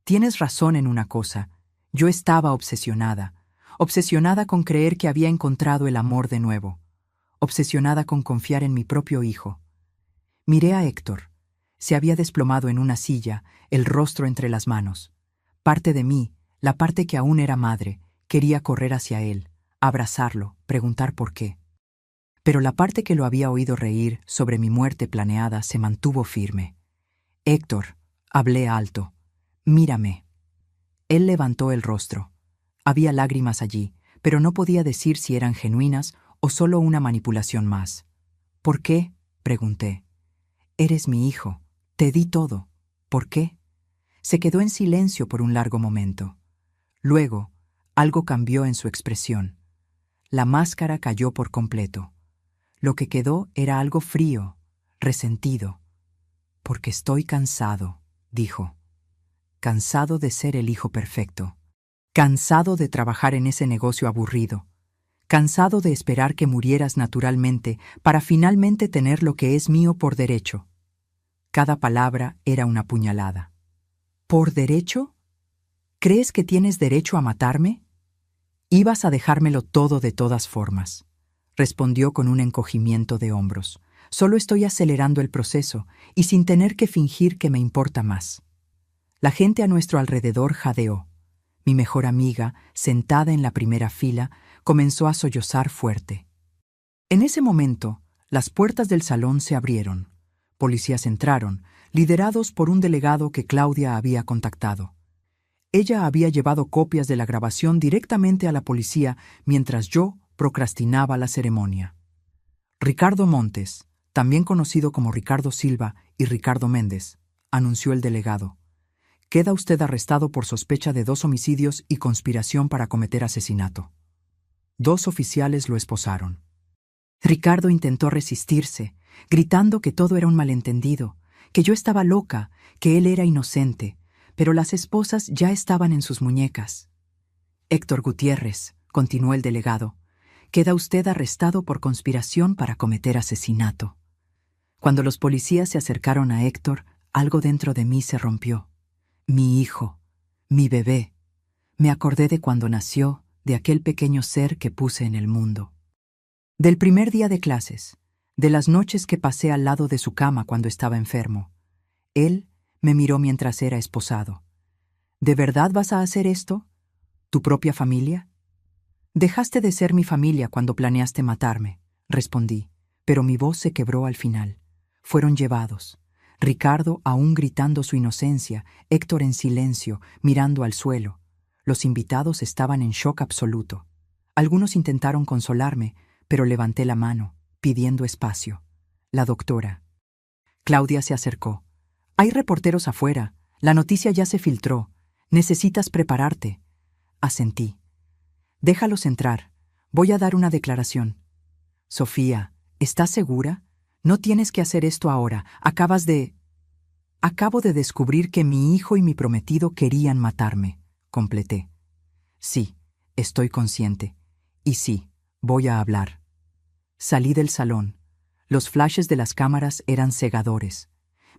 «Tienes razón en una cosa. Yo estaba obsesionada con creer que había encontrado el amor de nuevo, obsesionada con confiar en mi propio hijo». Miré a Héctor. Se había desplomado en una silla, el rostro entre las manos. Parte de mí, la parte que aún era madre, quería correr hacia él, abrazarlo, preguntar por qué. Pero la parte que lo había oído reír sobre mi muerte planeada se mantuvo firme. «Héctor», hablé alto, «mírame». Él levantó el rostro. Había lágrimas allí, pero no podía decir si eran genuinas o solo una manipulación más. «¿Por qué?», pregunté. «Eres mi hijo. Te di todo. ¿Por qué?». Se quedó en silencio por un largo momento. Luego, algo cambió en su expresión. La máscara cayó por completo. Lo que quedó era algo frío, resentido. «Porque estoy cansado», dijo. «Cansado de ser el hijo perfecto. Cansado de trabajar en ese negocio aburrido. Cansado de esperar que murieras naturalmente para finalmente tener lo que es mío por derecho». Cada palabra era una puñalada. «¿Por derecho? ¿Crees que tienes derecho a matarme? Ibas a dejármelo todo de todas formas», respondió con un encogimiento de hombros. «Solo estoy acelerando el proceso y sin tener que fingir que me importa más». La gente a nuestro alrededor jadeó. Mi mejor amiga, sentada en la primera fila, comenzó a sollozar fuerte. En ese momento, las puertas del salón se abrieron. Policías entraron, liderados por un delegado que Claudia había contactado. Ella había llevado copias de la grabación directamente a la policía mientras yo procrastinaba la ceremonia. «Ricardo Montes, también conocido como Ricardo Silva y Ricardo Méndez», anunció el delegado. «Queda usted arrestado por sospecha de 2 homicidios y conspiración para cometer asesinato». 2 oficiales lo esposaron. Ricardo intentó resistirse, gritando que todo era un malentendido, que yo estaba loca, que él era inocente, pero las esposas ya estaban en sus muñecas. «Héctor Gutiérrez», continuó el delegado, «queda usted arrestado por conspiración para cometer asesinato». Cuando los policías se acercaron a Héctor, algo dentro de mí se rompió. Mi hijo, mi bebé. Me acordé de cuando nació, de aquel pequeño ser que puse en el mundo. Del primer día de clases, de las noches que pasé al lado de su cama cuando estaba enfermo. Él me miró mientras era esposado. «¿De verdad vas a hacer esto? ¿Tu propia familia?». «Dejaste de ser mi familia cuando planeaste matarme», respondí, pero mi voz se quebró al final. Fueron llevados. Ricardo aún gritando su inocencia, Héctor en silencio, mirando al suelo. Los invitados estaban en shock absoluto. Algunos intentaron consolarme, pero levanté la mano, pidiendo espacio. La doctora. Claudia se acercó. «Hay reporteros afuera. La noticia ya se filtró. Necesitas prepararte». Asentí. «Déjalos entrar. Voy a dar una declaración. Sofía, ¿estás segura? No tienes que hacer esto ahora. Acabo de descubrir que mi hijo y mi prometido querían matarme, completé. Sí, estoy consciente. Y sí, voy a hablar. Salí del salón. Los flashes de las cámaras eran cegadores.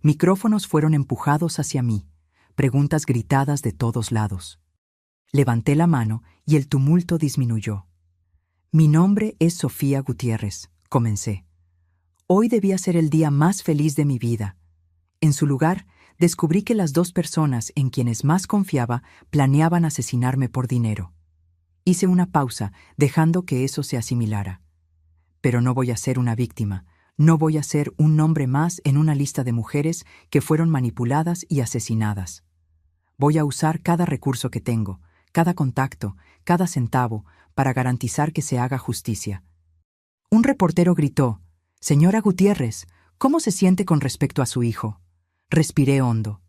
Micrófonos fueron empujados hacia mí, preguntas gritadas de todos lados. Levanté la mano y el tumulto disminuyó. Mi nombre es Sofía Gutiérrez, comencé. Hoy debía ser el día más feliz de mi vida. En su lugar, descubrí que las dos personas en quienes más confiaba planeaban asesinarme por dinero. Hice una pausa, dejando que eso se asimilara. Pero no voy a ser una víctima, no voy a ser un nombre más en una lista de mujeres que fueron manipuladas y asesinadas. Voy a usar cada recurso que tengo, cada contacto, cada centavo, para garantizar que se haga justicia. Un reportero gritó: «Señora Gutiérrez, ¿cómo se siente con respecto a su hijo?» Respiré hondo.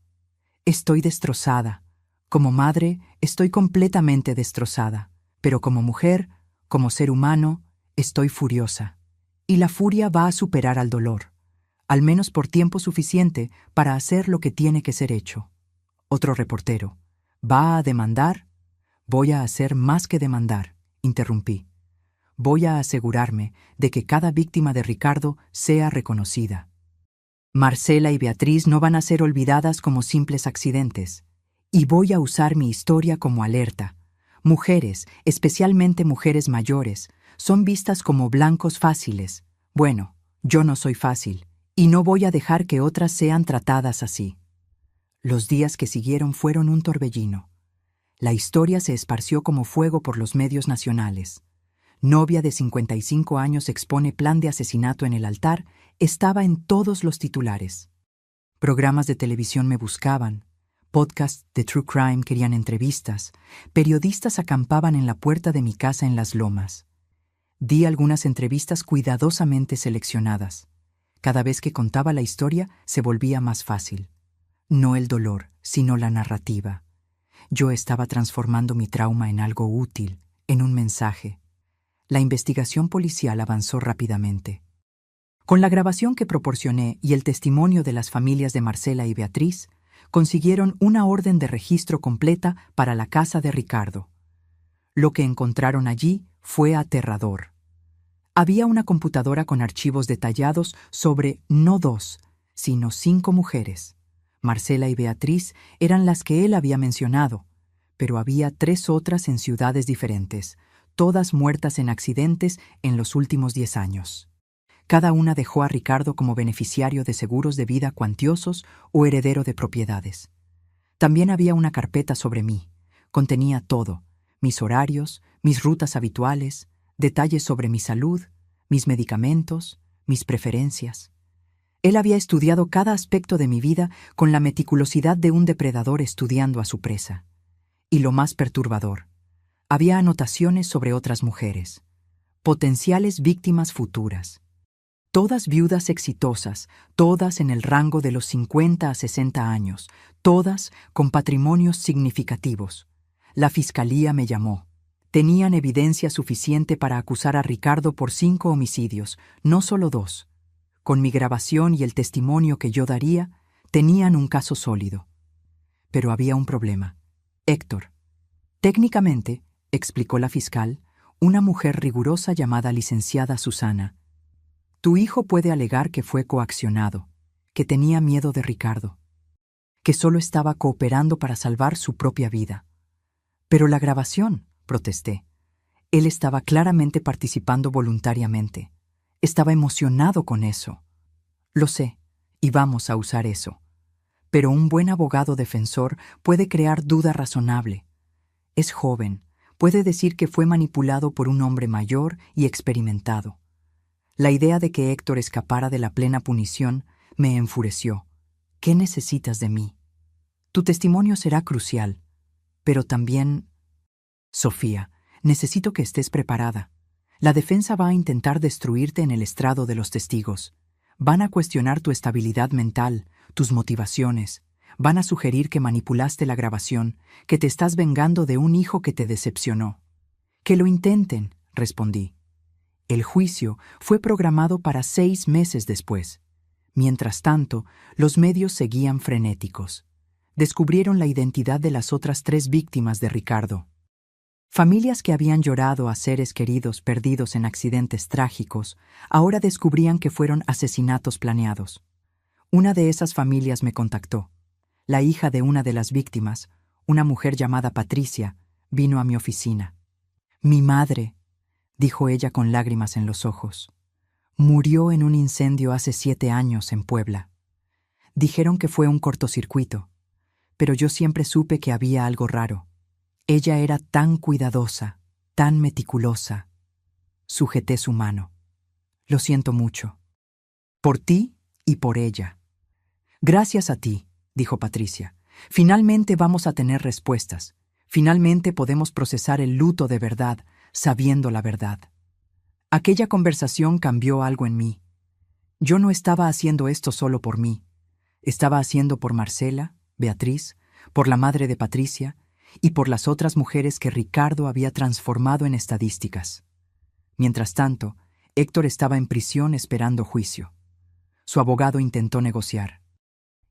Estoy destrozada. Como madre, estoy completamente destrozada. Pero como mujer, como ser humano, estoy furiosa. Y la furia va a superar al dolor, al menos por tiempo suficiente para hacer lo que tiene que ser hecho. Otro reportero: ¿va a demandar? Voy a hacer más que demandar, interrumpí. Voy a asegurarme de que cada víctima de Ricardo sea reconocida. Marcela y Beatriz no van a ser olvidadas como simples accidentes. Y voy a usar mi historia como alerta. Mujeres, especialmente mujeres mayores, son vistas como blancos fáciles. Bueno, yo no soy fácil, y no voy a dejar que otras sean tratadas así. Los días que siguieron fueron un torbellino. La historia se esparció como fuego por los medios nacionales. Novia de 55 años expone plan de asesinato en el altar, estaba en todos los titulares. Programas de televisión me buscaban, podcasts de True Crime querían entrevistas, periodistas acampaban en la puerta de mi casa en Las Lomas. Di algunas entrevistas cuidadosamente seleccionadas. Cada vez que contaba la historia se volvía más fácil. No el dolor, sino la narrativa. Yo estaba transformando mi trauma en algo útil, en un mensaje. La investigación policial avanzó rápidamente. Con la grabación que proporcioné y el testimonio de las familias de Marcela y Beatriz, consiguieron una orden de registro completa para la casa de Ricardo. Lo que encontraron allí fue aterrador. Había una computadora con archivos detallados sobre no 2, sino 5 mujeres. Marcela y Beatriz eran las que él había mencionado, pero había 3 otras en ciudades diferentes, todas muertas en accidentes en los últimos 10 años. Cada una dejó a Ricardo como beneficiario de seguros de vida cuantiosos o heredero de propiedades. También había una carpeta sobre mí. Contenía todo: mis horarios, mis rutas habituales, detalles sobre mi salud, mis medicamentos, mis preferencias. Él había estudiado cada aspecto de mi vida con la meticulosidad de un depredador estudiando a su presa. Y lo más perturbador, había anotaciones sobre otras mujeres, potenciales víctimas futuras. Todas viudas exitosas, todas en el rango de los 50 a 60 años, todas con patrimonios significativos. La fiscalía me llamó. Tenían evidencia suficiente para acusar a Ricardo por 5 homicidios, no solo 2. Con mi grabación y el testimonio que yo daría, tenían un caso sólido. Pero había un problema. Héctor. Técnicamente, explicó la fiscal, una mujer rigurosa llamada licenciada Susana. Tu hijo puede alegar que fue coaccionado, que tenía miedo de Ricardo, que solo estaba cooperando para salvar su propia vida. Pero la grabación, protesté. Él estaba claramente participando voluntariamente. Estaba emocionado con eso. Lo sé, y vamos a usar eso. Pero un buen abogado defensor puede crear duda razonable. Es joven, puede decir que fue manipulado por un hombre mayor y experimentado. La idea de que Héctor escapara de la plena punición me enfureció. ¿Qué necesitas de mí? Tu testimonio será crucial, pero también... Sofía, necesito que estés preparada. La defensa va a intentar destruirte en el estrado de los testigos. Van a cuestionar tu estabilidad mental, tus motivaciones. Van a sugerir que manipulaste la grabación, que te estás vengando de un hijo que te decepcionó. Que lo intenten, respondí. El juicio fue programado para 6 meses después. Mientras tanto, los medios seguían frenéticos. Descubrieron la identidad de las otras 3 víctimas de Ricardo. Familias que habían llorado a seres queridos perdidos en accidentes trágicos, ahora descubrían que fueron asesinatos planeados. Una de esas familias me contactó. La hija de una de las víctimas, una mujer llamada Patricia, vino a mi oficina. Mi madre, dijo ella con lágrimas en los ojos, murió en un incendio hace 7 años en Puebla. Dijeron que fue un cortocircuito, pero yo siempre supe que había algo raro. Ella era tan cuidadosa, tan meticulosa. Sujeté su mano. Lo siento mucho. Por ti y por ella. Gracias a ti, dijo Patricia. Finalmente vamos a tener respuestas. Finalmente podemos procesar el luto de verdad, sabiendo la verdad. Aquella conversación cambió algo en mí. Yo no estaba haciendo esto solo por mí. Estaba haciendo por Marcela, Beatriz, por la madre de Patricia y por las otras mujeres que Ricardo había transformado en estadísticas. Mientras tanto, Héctor estaba en prisión esperando juicio. Su abogado intentó negociar.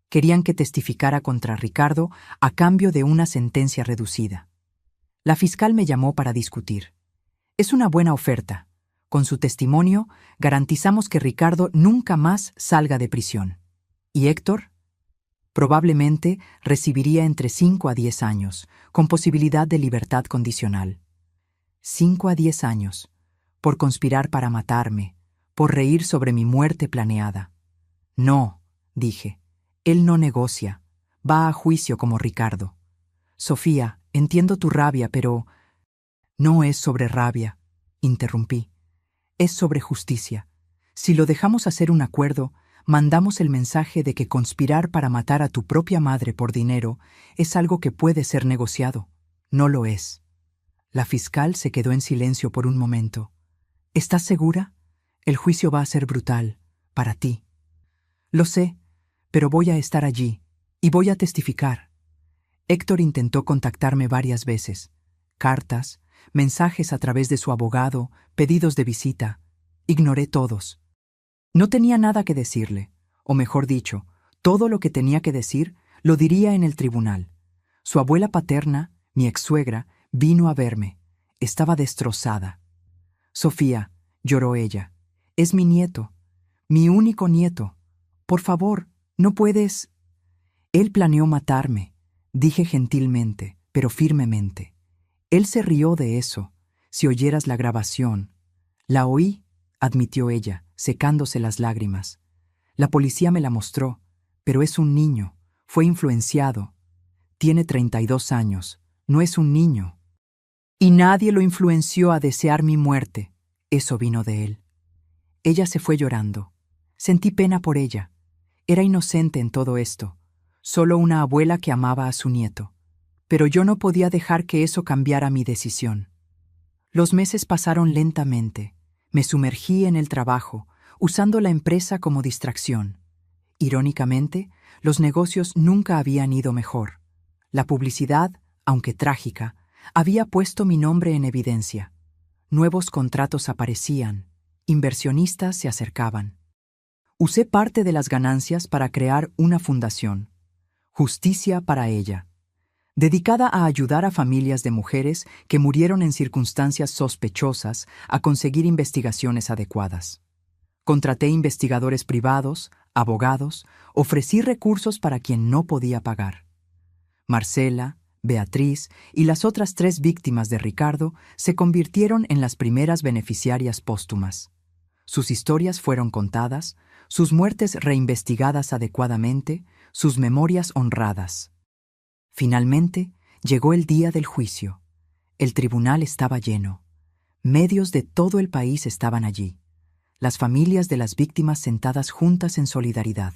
Querían que testificara contra Ricardo a cambio de una sentencia reducida. La fiscal me llamó para discutir. Es una buena oferta. Con su testimonio, garantizamos que Ricardo nunca más salga de prisión. ¿Y Héctor? Probablemente recibiría entre 5 a 10 años, con posibilidad de libertad condicional. 5 a 10 años, por conspirar para matarme, por reír sobre mi muerte planeada. No, dije, él no negocia, va a juicio como Ricardo. Sofía, entiendo tu rabia, pero... No es sobre rabia, interrumpí. Es sobre justicia. Si lo dejamos hacer un acuerdo, mandamos el mensaje de que conspirar para matar a tu propia madre por dinero es algo que puede ser negociado. No lo es. La fiscal se quedó en silencio por un momento. ¿Estás segura? El juicio va a ser brutal, para ti. Lo sé, pero voy a estar allí, y voy a testificar. Héctor intentó contactarme varias veces. Cartas, mensajes a través de su abogado, pedidos de visita. Ignoré todos. No tenía nada que decirle, o mejor dicho, todo lo que tenía que decir lo diría en el tribunal. Su abuela paterna, mi ex-suegra, vino a verme. Estaba destrozada. Sofía, lloró ella, es mi nieto, mi único nieto. Por favor, no puedes... Él planeó matarme, dije gentilmente, pero firmemente. Él se rió de eso. Si oyeras la grabación. La oí, admitió ella, secándose las lágrimas. La policía me la mostró, pero es un niño, fue influenciado. Tiene 32 años, no es un niño. Y nadie lo influenció a desear mi muerte. Eso vino de él. Ella se fue llorando. Sentí pena por ella. Era inocente en todo esto, solo una abuela que amaba a su nieto. Pero yo no podía dejar que eso cambiara mi decisión. Los meses pasaron lentamente. Me sumergí en el trabajo, usando la empresa como distracción. Irónicamente, los negocios nunca habían ido mejor. La publicidad, aunque trágica, había puesto mi nombre en evidencia. Nuevos contratos aparecían, inversionistas se acercaban. Usé parte de las ganancias para crear una fundación, Justicia para ella, dedicada a ayudar a familias de mujeres que murieron en circunstancias sospechosas a conseguir investigaciones adecuadas. Contraté investigadores privados, abogados, ofrecí recursos para quien no podía pagar. Marcela, Beatriz y las otras 3 víctimas de Ricardo se convirtieron en las primeras beneficiarias póstumas. Sus historias fueron contadas, sus muertes reinvestigadas adecuadamente, sus memorias honradas. Finalmente, llegó el día del juicio. El tribunal estaba lleno. Medios de todo el país estaban allí. Las familias de las víctimas sentadas juntas en solidaridad.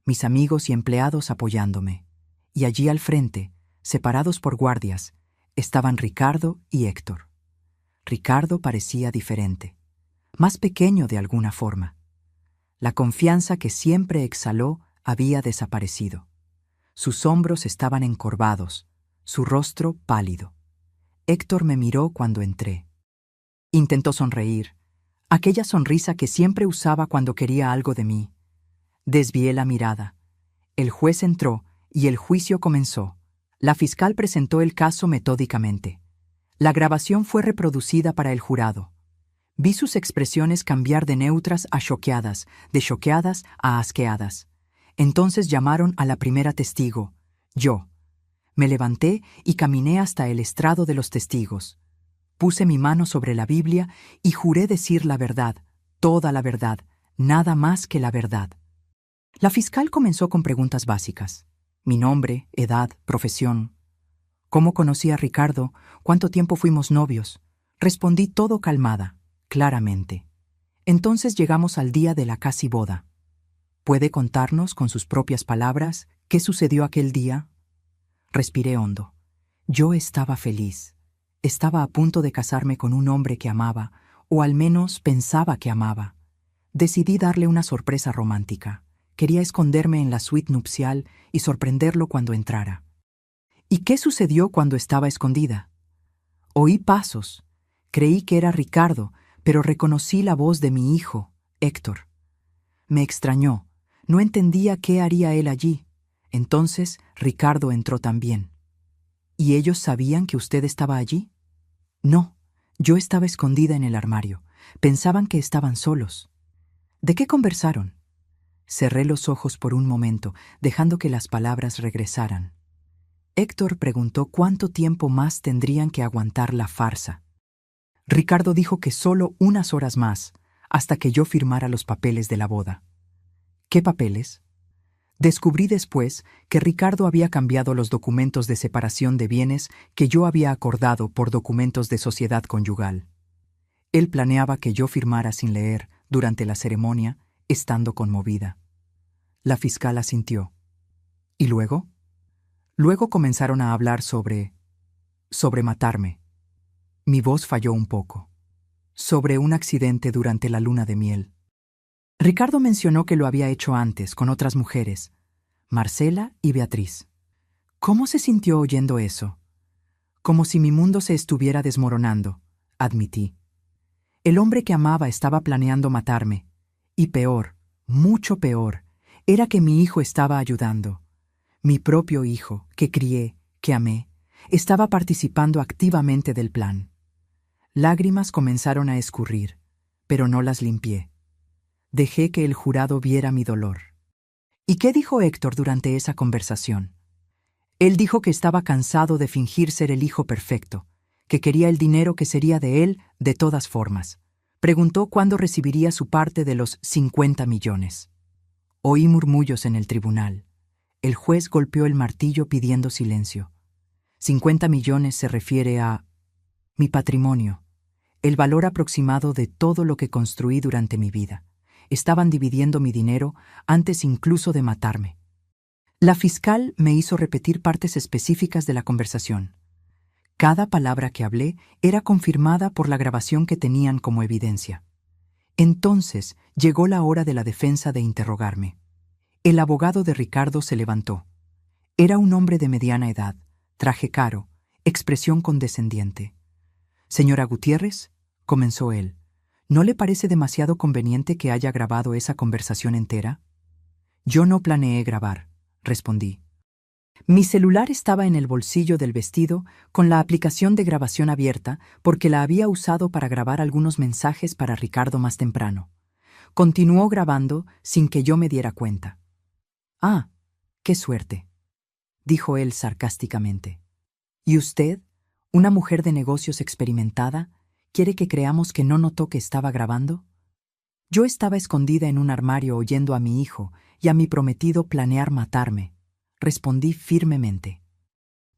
Mis amigos y empleados apoyándome. Y allí al frente, separados por guardias, estaban Ricardo y Héctor. Ricardo parecía diferente, más pequeño de alguna forma. La confianza que siempre exhaló había desaparecido. Sus hombros estaban encorvados, su rostro pálido. Héctor me miró cuando entré. Intentó sonreír, aquella sonrisa que siempre usaba cuando quería algo de mí. Desvié la mirada. El juez entró y el juicio comenzó. La fiscal presentó el caso metódicamente. La grabación fue reproducida para el jurado. Vi sus expresiones cambiar de neutras a choqueadas, de choqueadas a asqueadas. Entonces llamaron a la primera testigo, yo. Me levanté y caminé hasta el estrado de los testigos. Puse mi mano sobre la Biblia y juré decir la verdad, toda la verdad, nada más que la verdad. La fiscal comenzó con preguntas básicas. Mi nombre, edad, profesión. ¿Cómo conocí a Ricardo? ¿Cuánto tiempo fuimos novios? Respondí todo calmada, claramente. Entonces llegamos al día de la casi boda. ¿Puede contarnos con sus propias palabras qué sucedió aquel día? Respiré hondo. Yo estaba feliz. Estaba a punto de casarme con un hombre que amaba, o al menos pensaba que amaba. Decidí darle una sorpresa romántica. Quería esconderme en la suite nupcial y sorprenderlo cuando entrara. ¿Y qué sucedió cuando estaba escondida? Oí pasos. Creí que era Ricardo, pero reconocí la voz de mi hijo, Héctor. Me extrañó. No entendía qué haría él allí. Entonces Ricardo entró también. ¿Y ellos sabían que usted estaba allí? No, yo estaba escondida en el armario. Pensaban que estaban solos. ¿De qué conversaron? Cerré los ojos por un momento, dejando que las palabras regresaran. Héctor preguntó cuánto tiempo más tendrían que aguantar la farsa. Ricardo dijo que solo unas horas más, hasta que yo firmara los papeles de la boda. ¿Qué papeles? Descubrí después que Ricardo había cambiado los documentos de separación de bienes que yo había acordado por documentos de sociedad conyugal. Él planeaba que yo firmara sin leer, durante la ceremonia, estando conmovida. La fiscal asintió. ¿Y luego? Luego comenzaron a hablar sobre matarme. Mi voz falló un poco. Sobre un accidente durante la luna de miel. Ricardo mencionó que lo había hecho antes con otras mujeres, Marcela y Beatriz. ¿Cómo se sintió oyendo eso? Como si mi mundo se estuviera desmoronando, admití. El hombre que amaba estaba planeando matarme. Y peor, mucho peor, era que mi hijo estaba ayudando. Mi propio hijo, que crié, que amé, estaba participando activamente del plan. Lágrimas comenzaron a escurrir, pero no las limpié. Dejé que el jurado viera mi dolor. ¿Y qué dijo Héctor durante esa conversación? Él dijo que estaba cansado de fingir ser el hijo perfecto, que quería el dinero que sería de él de todas formas. Preguntó cuándo recibiría su parte de los 50 millones. Oí murmullos en el tribunal. El juez golpeó el martillo pidiendo silencio. 50 millones se refiere a mi patrimonio, el valor aproximado de todo lo que construí durante mi vida. Estaban dividiendo mi dinero antes incluso de matarme. La fiscal me hizo repetir partes específicas de la conversación. Cada palabra que hablé era confirmada por la grabación que tenían como evidencia. Entonces llegó la hora de la defensa de interrogarme. El abogado de Ricardo se levantó. Era un hombre de mediana edad, traje caro, expresión condescendiente. «Señora Gutiérrez», comenzó él, ¿no le parece demasiado conveniente que haya grabado esa conversación entera? Yo no planeé grabar, respondí. Mi celular estaba en el bolsillo del vestido con la aplicación de grabación abierta porque la había usado para grabar algunos mensajes para Ricardo más temprano. Continuó grabando sin que yo me diera cuenta. «Ah, qué suerte», dijo él sarcásticamente. «¿Y usted, una mujer de negocios experimentada, quiere que creamos que no notó que estaba grabando?» Yo estaba escondida en un armario oyendo a mi hijo y a mi prometido planear matarme. Respondí firmemente.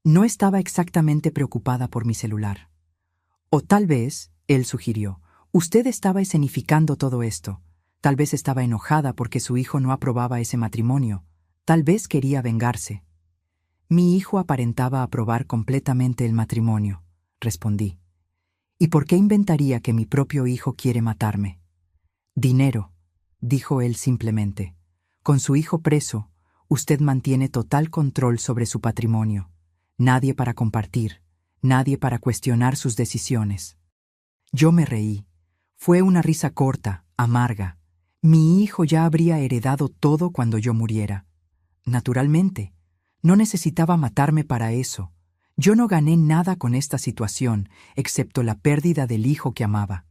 No estaba exactamente preocupada por mi celular. O tal vez, él sugirió, usted estaba escenificando todo esto. Tal vez estaba enojada porque su hijo no aprobaba ese matrimonio. Tal vez quería vengarse. Mi hijo aparentaba aprobar completamente el matrimonio, respondí. ¿Y por qué inventaría que mi propio hijo quiere matarme? Dinero, dijo él simplemente. Con su hijo preso, usted mantiene total control sobre su patrimonio. Nadie para compartir, nadie para cuestionar sus decisiones. Yo me reí. Fue una risa corta, amarga. Mi hijo ya habría heredado todo cuando yo muriera. Naturalmente, no necesitaba matarme para eso. Yo no gané nada con esta situación, excepto la pérdida del hijo que amaba.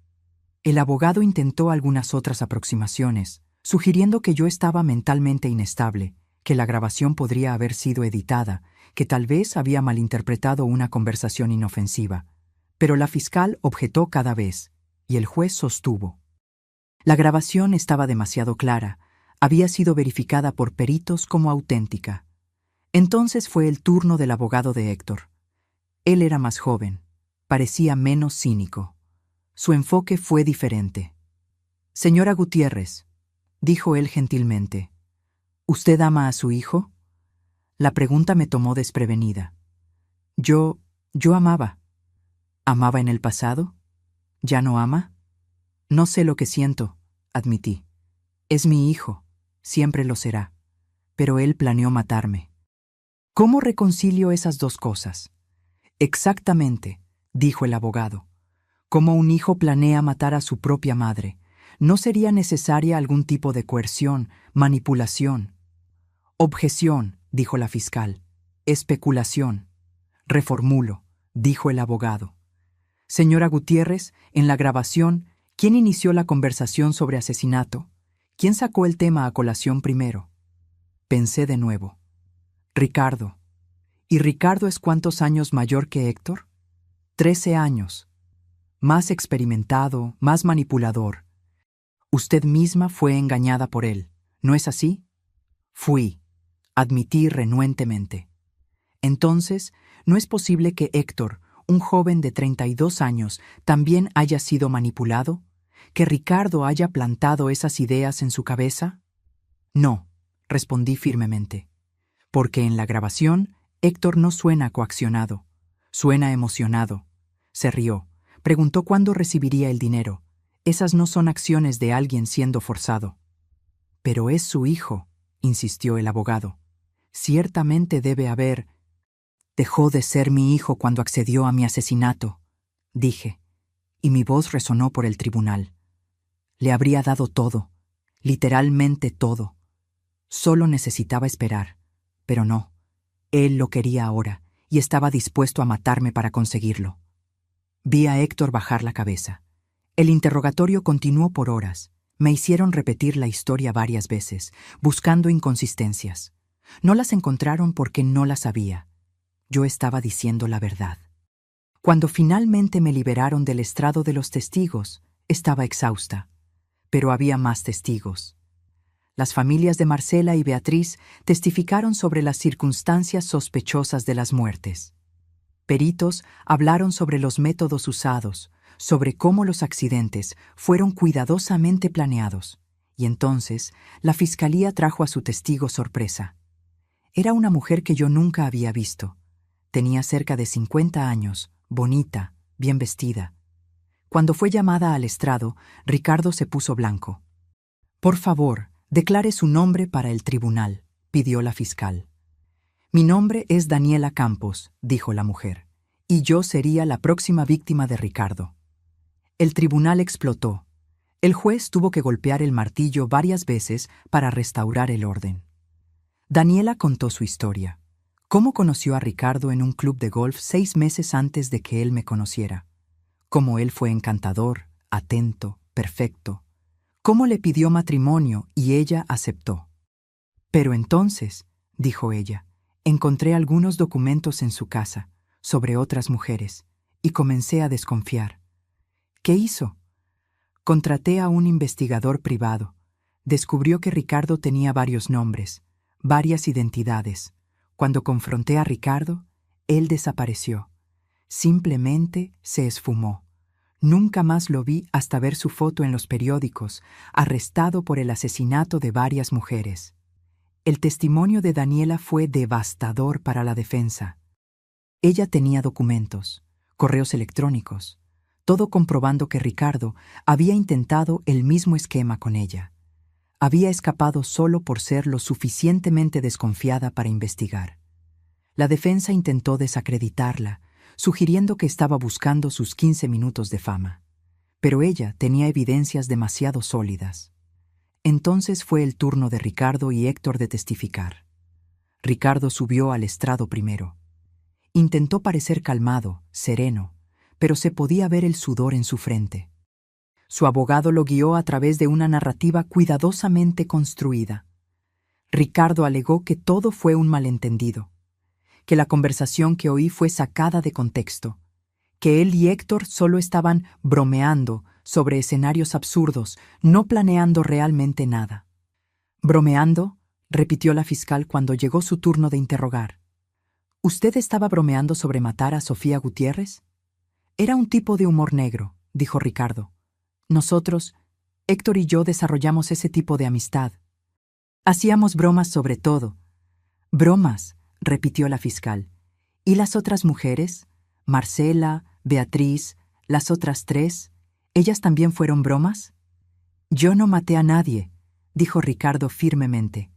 El abogado intentó algunas otras aproximaciones, sugiriendo que yo estaba mentalmente inestable, que la grabación podría haber sido editada, que tal vez había malinterpretado una conversación inofensiva. Pero la fiscal objetó cada vez, y el juez sostuvo. La grabación estaba demasiado clara, había sido verificada por peritos como auténtica. Entonces fue el turno del abogado de Héctor. Él era más joven, parecía menos cínico. Su enfoque fue diferente. «Señora Gutiérrez», dijo él gentilmente, «¿usted ama a su hijo?» La pregunta me tomó desprevenida. Yo amaba. ¿Amaba en el pasado? ¿Ya no ama? No sé lo que siento, admití. Es mi hijo, siempre lo será. Pero él planeó matarme. ¿Cómo reconcilio esas dos cosas? Exactamente, dijo el abogado. Como un hijo planea matar a su propia madre, no sería necesaria algún tipo de coerción, manipulación. Objeción, dijo la fiscal. Especulación. Reformulo, dijo el abogado. Señora Gutiérrez, en la grabación, ¿quién inició la conversación sobre asesinato? ¿Quién sacó el tema a colación primero? Pensé de nuevo. Ricardo. ¿Y Ricardo es cuántos años mayor que Héctor? 13 años. Más experimentado, más manipulador. Usted misma fue engañada por él, ¿no es así? Fui, admití renuentemente. Entonces, ¿no es posible que Héctor, un joven de 32 años, también haya sido manipulado? ¿Que Ricardo haya plantado esas ideas en su cabeza? No, respondí firmemente. Porque en la grabación, Héctor no suena coaccionado, suena emocionado. Se rió, preguntó cuándo recibiría el dinero. Esas no son acciones de alguien siendo forzado. Pero es su hijo, insistió el abogado. Ciertamente debe haber... Dejó de ser mi hijo cuando accedió a mi asesinato, dije, y mi voz resonó por el tribunal. Le habría dado todo, literalmente todo. Solo necesitaba esperar, pero no. Él lo quería ahora, y estaba dispuesto a matarme para conseguirlo. Vi a Héctor bajar la cabeza. El interrogatorio continuó por horas. Me hicieron repetir la historia varias veces, buscando inconsistencias. No las encontraron porque no las sabía. Yo estaba diciendo la verdad. Cuando finalmente me liberaron del estrado de los testigos, estaba exhausta. Pero había más testigos. Las familias de Marcela y Beatriz testificaron sobre las circunstancias sospechosas de las muertes. Peritos hablaron sobre los métodos usados, sobre cómo los accidentes fueron cuidadosamente planeados. Y entonces, la fiscalía trajo a su testigo sorpresa. Era una mujer que yo nunca había visto. Tenía cerca de 50 años, bonita, bien vestida. Cuando fue llamada al estrado, Ricardo se puso blanco. «Por favor, declare su nombre para el tribunal», pidió la fiscal. «Mi nombre es Daniela Campos», dijo la mujer, «y yo sería la próxima víctima de Ricardo». El tribunal explotó. El juez tuvo que golpear el martillo varias veces para restaurar el orden. Daniela contó su historia. Cómo conoció a Ricardo en un club de golf 6 meses antes de que él me conociera. Cómo él fue encantador, atento, perfecto. Cómo le pidió matrimonio y ella aceptó. «Pero entonces», dijo ella, «encontré algunos documentos en su casa, sobre otras mujeres, y comencé a desconfiar». «¿Qué hizo?» «Contraté a un investigador privado. Descubrió que Ricardo tenía varios nombres, varias identidades. Cuando confronté a Ricardo, él desapareció. Simplemente se esfumó. Nunca más lo vi hasta ver su foto en los periódicos, arrestado por el asesinato de varias mujeres». El testimonio de Daniela fue devastador para la defensa. Ella tenía documentos, correos electrónicos, todo comprobando que Ricardo había intentado el mismo esquema con ella. Había escapado solo por ser lo suficientemente desconfiada para investigar. La defensa intentó desacreditarla, sugiriendo que estaba buscando sus 15 minutos de fama. pero ella tenía evidencias demasiado sólidas. Entonces fue el turno de Ricardo y Héctor de testificar. Ricardo subió al estrado primero. Intentó parecer calmado, sereno, pero se podía ver el sudor en su frente. Su abogado lo guió a través de una narrativa cuidadosamente construida. Ricardo alegó que todo fue un malentendido, que la conversación que oí fue sacada de contexto, que él y Héctor solo estaban bromeando sobre escenarios absurdos, no planeando realmente nada. ¿Bromeando?, repitió la fiscal cuando llegó su turno de interrogar. ¿Usted estaba bromeando sobre matar a Sofía Gutiérrez? Era un tipo de humor negro, dijo Ricardo. Nosotros, Héctor y yo, desarrollamos ese tipo de amistad. Hacíamos bromas sobre todo. Bromas, repitió la fiscal. ¿Y las otras mujeres? Marcela, Beatriz, las otras 3, ¿ellas también fueron bromas? Yo no maté a nadie, dijo Ricardo firmemente.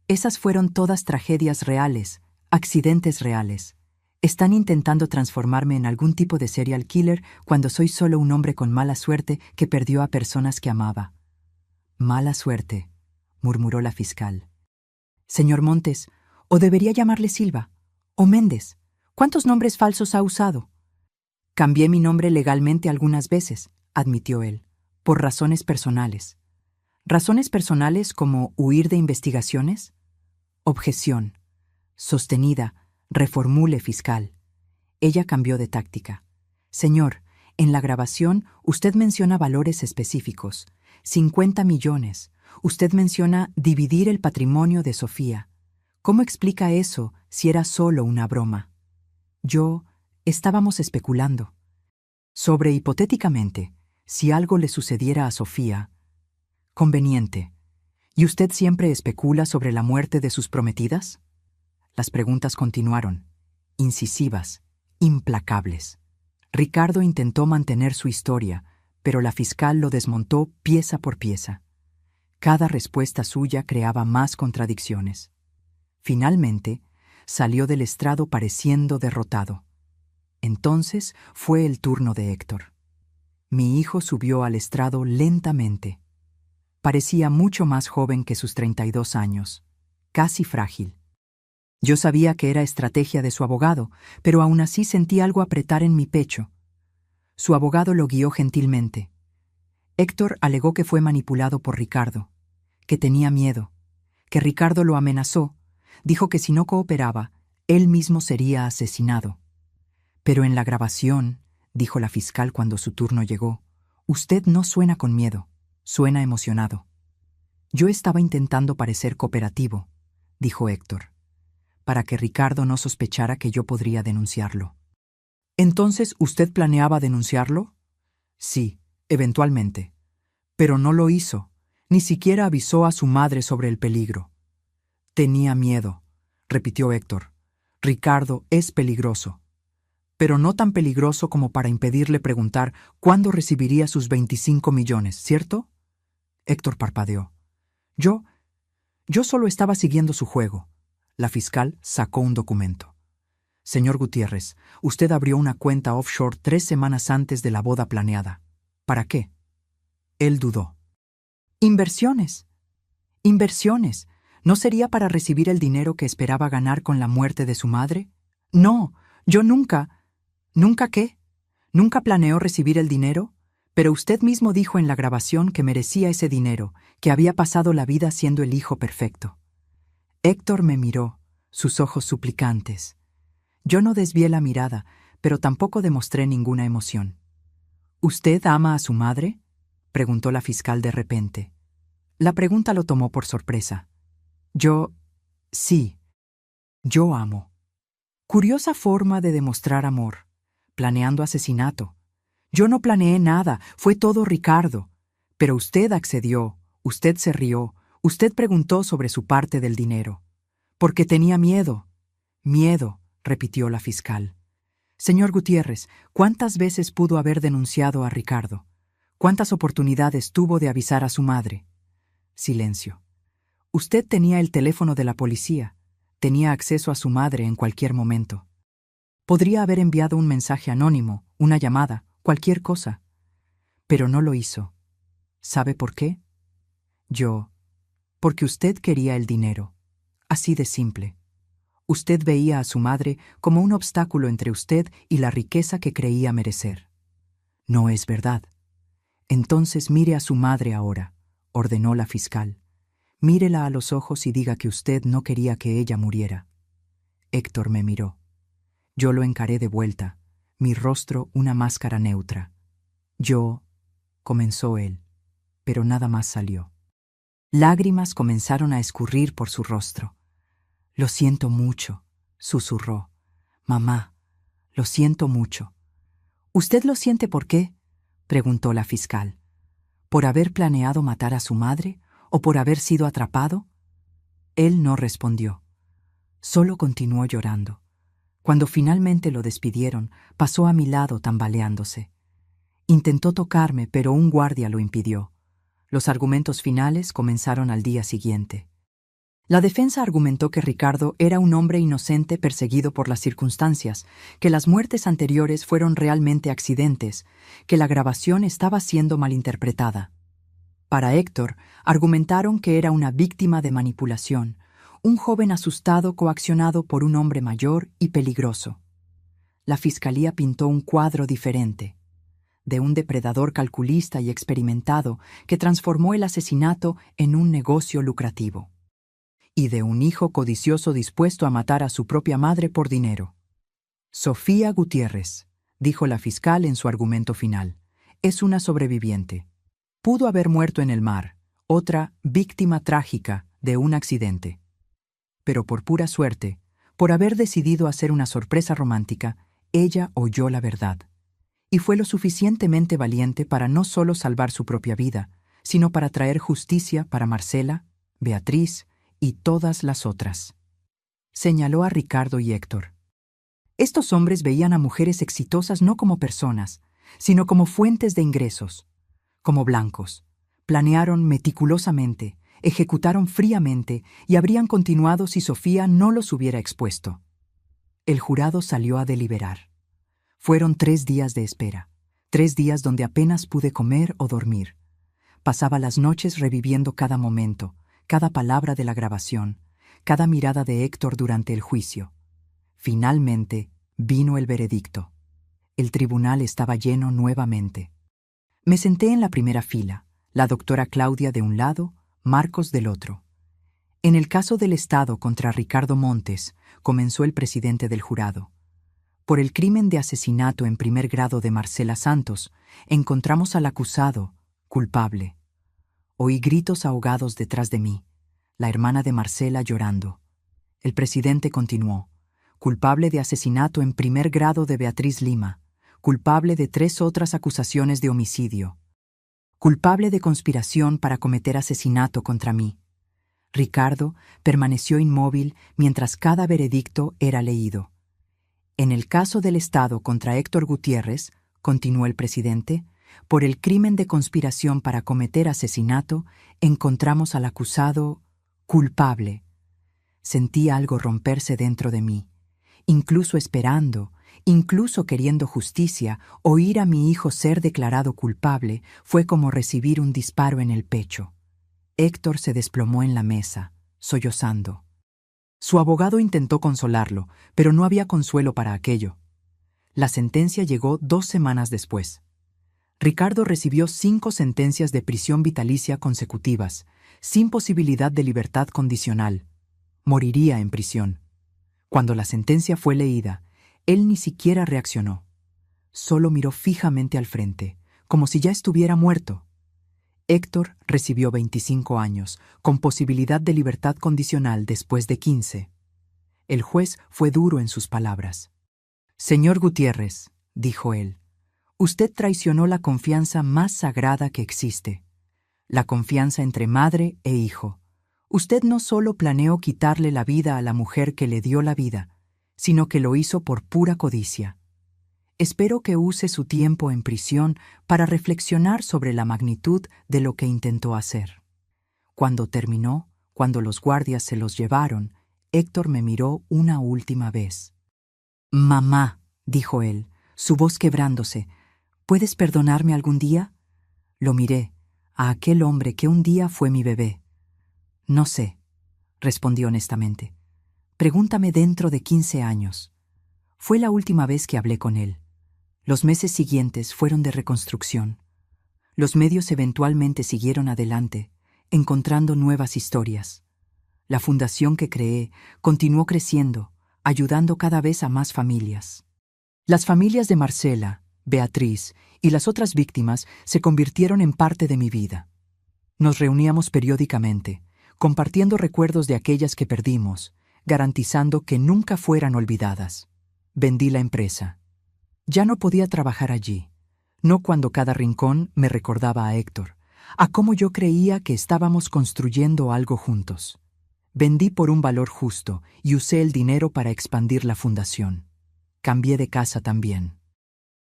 Esas fueron todas tragedias reales, accidentes reales. Están intentando transformarme en algún tipo de serial killer cuando soy solo un hombre con mala suerte que perdió a personas que amaba. Mala suerte, murmuró la fiscal. Señor Montes, o debería llamarle Silva, o Méndez. ¿Cuántos nombres falsos ha usado? Cambié mi nombre legalmente algunas veces, admitió él, por razones personales. ¿Razones personales como huir de investigaciones? Objeción. Sostenida, reformule, fiscal. Ella cambió de táctica. Señor, en la grabación usted menciona valores específicos. 50 millones. Usted menciona dividir el patrimonio de Sofía. ¿Cómo explica eso si era solo una broma? Estábamos especulando. Sobre hipotéticamente, si algo le sucediera a Sofía. Conveniente. ¿Y usted siempre especula sobre la muerte de sus prometidas? Las preguntas continuaron, incisivas, implacables. Ricardo intentó mantener su historia, pero la fiscal lo desmontó pieza por pieza. Cada respuesta suya creaba más contradicciones. Finalmente, salió del estrado pareciendo derrotado. Entonces fue el turno de Héctor. Mi hijo subió al estrado lentamente. Parecía mucho más joven que sus 32 años, casi frágil. Yo sabía que era estrategia de su abogado, pero aún así sentí algo apretar en mi pecho. Su abogado lo guió gentilmente. Héctor alegó que fue manipulado por Ricardo, que tenía miedo, que Ricardo lo amenazó, dijo que si no cooperaba, él mismo sería asesinado. Pero en la grabación, dijo la fiscal cuando su turno llegó, usted no suena con miedo, suena emocionado. Yo estaba intentando parecer cooperativo, dijo Héctor, para que Ricardo no sospechara que yo podría denunciarlo. ¿Entonces usted planeaba denunciarlo? Sí, eventualmente. Pero no lo hizo, ni siquiera avisó a su madre sobre el peligro. Tenía miedo, repitió Héctor. Ricardo es peligroso. Pero no tan peligroso como para impedirle preguntar cuándo recibiría sus 25 millones, ¿cierto? Héctor parpadeó. Yo solo estaba siguiendo su juego. La fiscal sacó un documento. Señor Gutiérrez, usted abrió una cuenta offshore 3 semanas antes de la boda planeada. ¿Para qué? Él dudó. Inversiones. Inversiones. ¿No sería para recibir el dinero que esperaba ganar con la muerte de su madre? No, yo nunca. ¿Nunca qué? ¿Nunca planeó recibir el dinero? Pero usted mismo dijo en la grabación que merecía ese dinero, que había pasado la vida siendo el hijo perfecto. Héctor me miró, sus ojos suplicantes. Yo no desvié la mirada, pero tampoco demostré ninguna emoción. ¿Usted ama a su madre?, preguntó la fiscal de repente. La pregunta lo tomó por sorpresa. Sí, yo amo. Curiosa forma de demostrar amor, planeando asesinato. Yo no planeé nada, fue todo Ricardo. Pero usted accedió, usted se rió, usted preguntó sobre su parte del dinero. Porque tenía miedo. Miedo, repitió la fiscal. Señor Gutiérrez, ¿cuántas veces pudo haber denunciado a Ricardo? ¿Cuántas oportunidades tuvo de avisar a su madre? Silencio. Usted tenía el teléfono de la policía, tenía acceso a su madre en cualquier momento. Podría haber enviado un mensaje anónimo, una llamada, cualquier cosa. Pero no lo hizo. ¿Sabe por qué? Porque usted quería el dinero. Así de simple. Usted veía a su madre como un obstáculo entre usted y la riqueza que creía merecer. No es verdad. Entonces mire a su madre ahora, ordenó la fiscal. Mírela a los ojos y diga que usted no quería que ella muriera. Héctor me miró. Yo lo encaré de vuelta, mi rostro una máscara neutra. Comenzó él, pero nada más salió. Lágrimas comenzaron a escurrir por su rostro. Lo siento mucho, susurró. Mamá, lo siento mucho. ¿Usted lo siente por qué? Preguntó la fiscal. ¿Por haber planeado matar a su madre o por haber sido atrapado? Él no respondió. Solo continuó llorando. Cuando finalmente lo despidieron, pasó a mi lado tambaleándose. Intentó tocarme, pero un guardia lo impidió. Los argumentos finales comenzaron al día siguiente. La defensa argumentó que Ricardo era un hombre inocente perseguido por las circunstancias, que las muertes anteriores fueron realmente accidentes, que la grabación estaba siendo malinterpretada. Para Héctor, argumentaron que era una víctima de manipulación, un joven asustado coaccionado por un hombre mayor y peligroso. La fiscalía pintó un cuadro diferente, de un depredador calculista y experimentado que transformó el asesinato en un negocio lucrativo, y de un hijo codicioso dispuesto a matar a su propia madre por dinero. Sofía Gutiérrez, dijo la fiscal en su argumento final, es una sobreviviente. Pudo haber muerto en el mar, otra víctima trágica de un accidente. Pero por pura suerte, por haber decidido hacer una sorpresa romántica, ella oyó la verdad. Y fue lo suficientemente valiente para no solo salvar su propia vida, sino para traer justicia para Marcela, Beatriz y todas las otras. Señaló a Ricardo y Héctor. Estos hombres veían a mujeres exitosas no como personas, sino como fuentes de ingresos, como blancos. Planearon meticulosamente, ejecutaron fríamente y habrían continuado si Sofía no los hubiera expuesto. El jurado salió a deliberar. Fueron 3 días de espera, 3 días donde apenas pude comer o dormir. Pasaba las noches reviviendo cada momento, cada palabra de la grabación, cada mirada de Héctor durante el juicio. Finalmente, vino el veredicto. El tribunal estaba lleno nuevamente. Me senté en la primera fila, la doctora Claudia de un lado, Marcos del otro. En el caso del Estado contra Ricardo Montes, comenzó el presidente del jurado. Por el crimen de asesinato en primer grado de Marcela Santos, encontramos al acusado, culpable. Oí gritos ahogados detrás de mí, la hermana de Marcela llorando. El presidente continuó, culpable de asesinato en primer grado de Beatriz Lima, culpable de 3 otras acusaciones de homicidio, culpable de conspiración para cometer asesinato contra mí. Ricardo permaneció inmóvil mientras cada veredicto era leído. En el caso del Estado contra Héctor Gutiérrez, continuó el presidente, por el crimen de conspiración para cometer asesinato, encontramos al acusado culpable. Sentí algo romperse dentro de mí. Incluso esperando, incluso queriendo justicia, oír a mi hijo ser declarado culpable fue como recibir un disparo en el pecho. Héctor se desplomó en la mesa, sollozando. Su abogado intentó consolarlo, pero no había consuelo para aquello. La sentencia llegó 2 semanas después. Ricardo recibió 5 sentencias de prisión vitalicia consecutivas, sin posibilidad de libertad condicional. Moriría en prisión. Cuando la sentencia fue leída, él ni siquiera reaccionó. Solo miró fijamente al frente, como si ya estuviera muerto. Héctor recibió 25 años, con posibilidad de libertad condicional después de 15. El juez fue duro en sus palabras. «Señor Gutiérrez», dijo él, «usted traicionó la confianza más sagrada que existe, la confianza entre madre e hijo. Usted no solo planeó quitarle la vida a la mujer que le dio la vida, sino que lo hizo por pura codicia. Espero que use su tiempo en prisión para reflexionar sobre la magnitud de lo que intentó hacer». Cuando terminó, cuando los guardias se los llevaron, Héctor me miró una última vez. «Mamá», dijo él, su voz quebrándose, «¿puedes perdonarme algún día? Lo miré, a aquel hombre que un día fue mi bebé. No sé, respondí honestamente. Pregúntame dentro de 15 años. Fue la última vez que hablé con él. Los meses siguientes fueron de reconstrucción. Los medios eventualmente siguieron adelante, encontrando nuevas historias. La fundación que creé continuó creciendo, ayudando cada vez a más familias. Las familias de Marcela, Beatriz y las otras víctimas se convirtieron en parte de mi vida. Nos reuníamos periódicamente, compartiendo recuerdos de aquellas que perdimos, garantizando que nunca fueran olvidadas. Vendí la empresa. Ya no podía trabajar allí, no cuando cada rincón me recordaba a Héctor, a cómo yo creía que estábamos construyendo algo juntos. Vendí por un valor justo y usé el dinero para expandir la fundación. Cambié de casa también.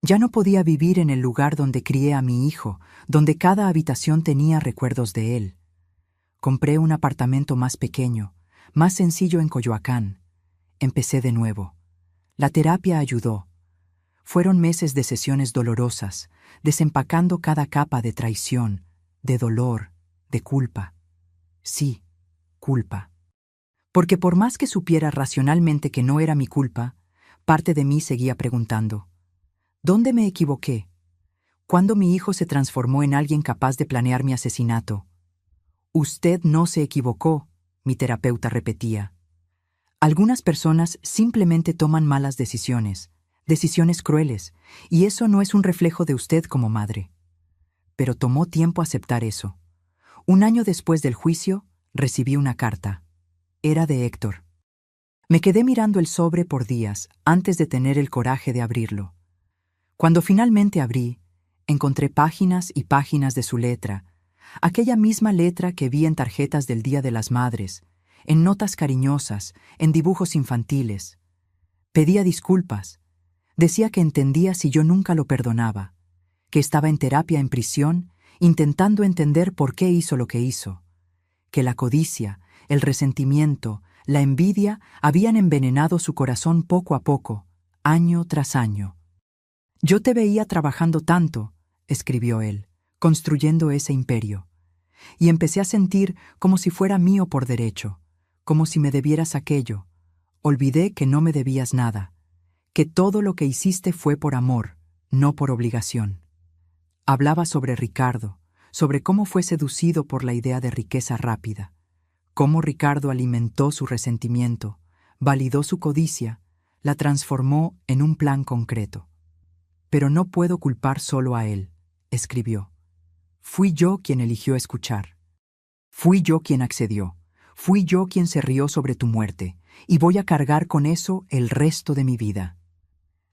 Ya no podía vivir en el lugar donde crié a mi hijo, donde cada habitación tenía recuerdos de él. Compré un apartamento más pequeño, más sencillo en Coyoacán. Empecé de nuevo. La terapia ayudó. Fueron meses de sesiones dolorosas, desempacando cada capa de traición, de dolor, de culpa. Sí, culpa. Porque por más que supiera racionalmente que no era mi culpa, parte de mí seguía preguntando, ¿dónde me equivoqué? ¿Cuándo mi hijo se transformó en alguien capaz de planear mi asesinato? Usted no se equivocó, mi terapeuta repetía. Algunas personas simplemente toman malas decisiones, decisiones crueles, y eso no es un reflejo de usted como madre. Pero tomó tiempo aceptar eso. Un año después del juicio, recibí una carta. Era de Héctor. Me quedé mirando el sobre por días antes de tener el coraje de abrirlo. Cuando finalmente abrí, encontré páginas y páginas de su letra, aquella misma letra que vi en tarjetas del Día de las Madres, en notas cariñosas, en dibujos infantiles. Pedía disculpas. Decía que entendía si yo nunca lo perdonaba, que estaba en terapia en prisión, intentando entender por qué hizo lo que hizo, que la codicia, el resentimiento, la envidia habían envenenado su corazón poco a poco, año tras año. Yo te veía trabajando tanto, escribió él, construyendo ese imperio, y empecé a sentir como si fuera mío por derecho, como si me debieras aquello. Olvidé que no me debías nada, que todo lo que hiciste fue por amor, no por obligación. Hablaba sobre Ricardo, sobre cómo fue seducido por la idea de riqueza rápida, cómo Ricardo alimentó su resentimiento, validó su codicia, la transformó en un plan concreto. Pero no puedo culpar solo a él, escribió. Fui yo quien eligió escuchar. Fui yo quien accedió. Fui yo quien se rió sobre tu muerte, y voy a cargar con eso el resto de mi vida.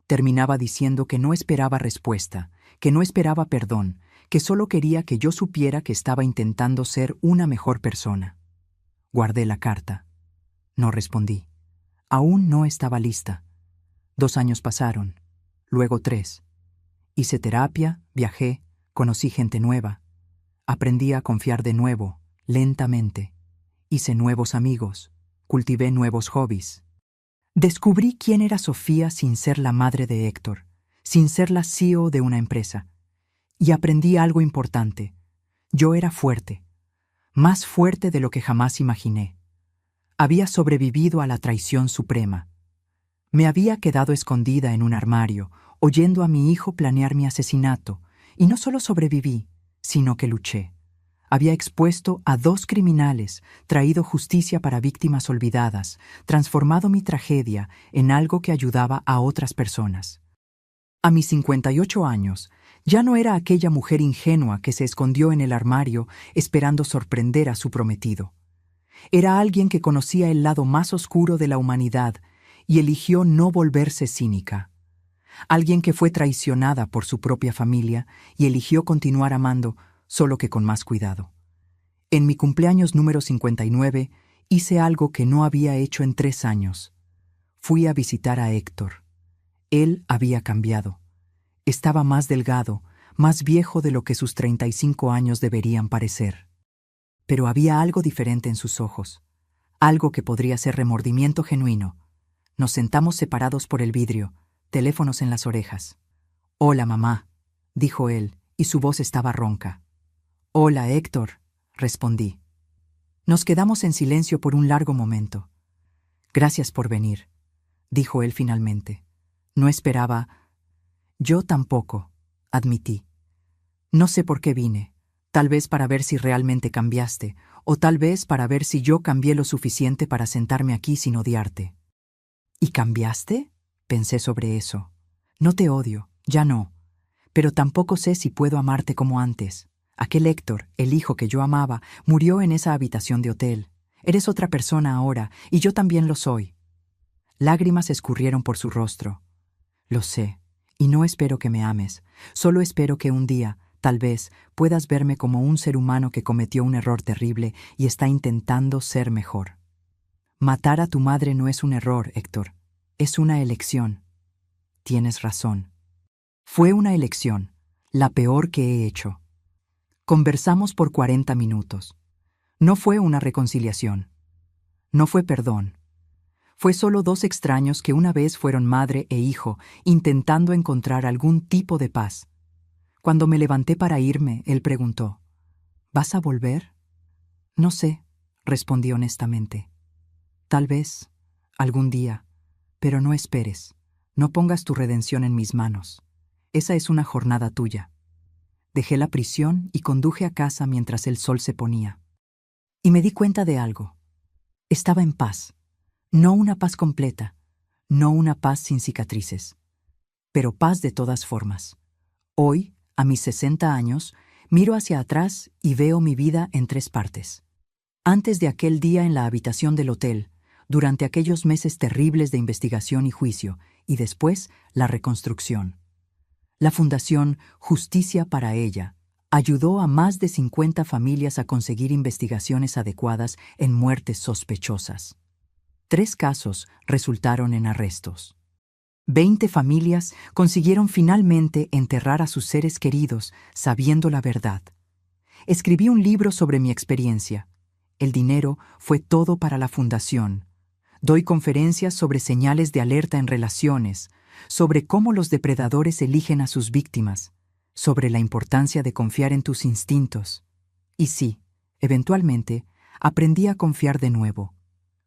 Terminaba diciendo que no esperaba respuesta, que no esperaba perdón, que solo quería que yo supiera que estaba intentando ser una mejor persona. Guardé la carta. No respondí. Aún no estaba lista. 2 años pasaron, luego 3. Hice terapia, viajé, conocí gente nueva. Aprendí a confiar de nuevo, lentamente. Hice nuevos amigos, cultivé nuevos hobbies. Descubrí quién era Sofía sin ser la madre de Héctor, sin ser la CEO de una empresa. Y aprendí algo importante. Yo era fuerte, más fuerte de lo que jamás imaginé. Había sobrevivido a la traición suprema. Me había quedado escondida en un armario, oyendo a mi hijo planear mi asesinato, y no solo sobreviví, sino que luché. Había expuesto a 2 criminales, traído justicia para víctimas olvidadas, transformado mi tragedia en algo que ayudaba a otras personas. A mis 58 años, ya no era aquella mujer ingenua que se escondió en el armario esperando sorprender a su prometido. Era alguien que conocía el lado más oscuro de la humanidad y eligió no volverse cínica. Alguien que fue traicionada por su propia familia y eligió continuar amando, solo que con más cuidado. En mi cumpleaños número 59 hice algo que no había hecho en 3 años. Fui a visitar a Héctor. Él había cambiado. Estaba más delgado, más viejo de lo que sus 35 años deberían parecer. Pero había algo diferente en sus ojos, algo que podría ser remordimiento genuino. Nos sentamos separados por el vidrio, teléfonos en las orejas. «Hola, mamá», dijo él, y su voz estaba ronca. «Hola, Héctor», respondí. Nos quedamos en silencio por un largo momento. «Gracias por venir», dijo él finalmente. «No esperaba». «Yo tampoco», admití. «No sé por qué vine. Tal vez para ver si realmente cambiaste, o tal vez para ver si yo cambié lo suficiente para sentarme aquí sin odiarte». «¿Y cambiaste?», pensé sobre eso. «No te odio, ya no. Pero tampoco sé si puedo amarte como antes. Aquel Héctor, el hijo que yo amaba, murió en esa habitación de hotel. Eres otra persona ahora, y yo también lo soy». Lágrimas escurrieron por su rostro. «Lo sé, y no espero que me ames. Solo espero que un día, tal vez, puedas verme como un ser humano que cometió un error terrible y está intentando ser mejor». «Matar a tu madre no es un error, Héctor. Es una elección». «Tienes razón. Fue una elección, la peor que he hecho». Conversamos por 40 minutos. No fue una reconciliación. No fue perdón. Fue solo dos extraños que una vez fueron madre e hijo, intentando encontrar algún tipo de paz. Cuando me levanté para irme, él preguntó: «¿Vas a volver?». «No sé», respondí honestamente. «Tal vez, algún día, pero no esperes. No pongas tu redención en mis manos. Esa es una jornada tuya». Dejé la prisión y conduje a casa mientras el sol se ponía. Y me di cuenta de algo. Estaba en paz. No una paz completa, no una paz sin cicatrices, pero paz de todas formas. Hoy, a mis 60 años, miro hacia atrás y veo mi vida en 3 partes. Antes de aquel día en la habitación del hotel, durante aquellos meses terribles de investigación y juicio, y después la reconstrucción. La Fundación Justicia para Ella ayudó a más de 50 familias a conseguir investigaciones adecuadas en muertes sospechosas. 3 casos resultaron en arrestos. 20 familias consiguieron finalmente enterrar a sus seres queridos sabiendo la verdad. Escribí un libro sobre mi experiencia. El dinero fue todo para la fundación. Doy conferencias sobre señales de alerta en relaciones, sobre cómo los depredadores eligen a sus víctimas, sobre la importancia de confiar en tus instintos. Y sí, eventualmente, aprendí a confiar de nuevo.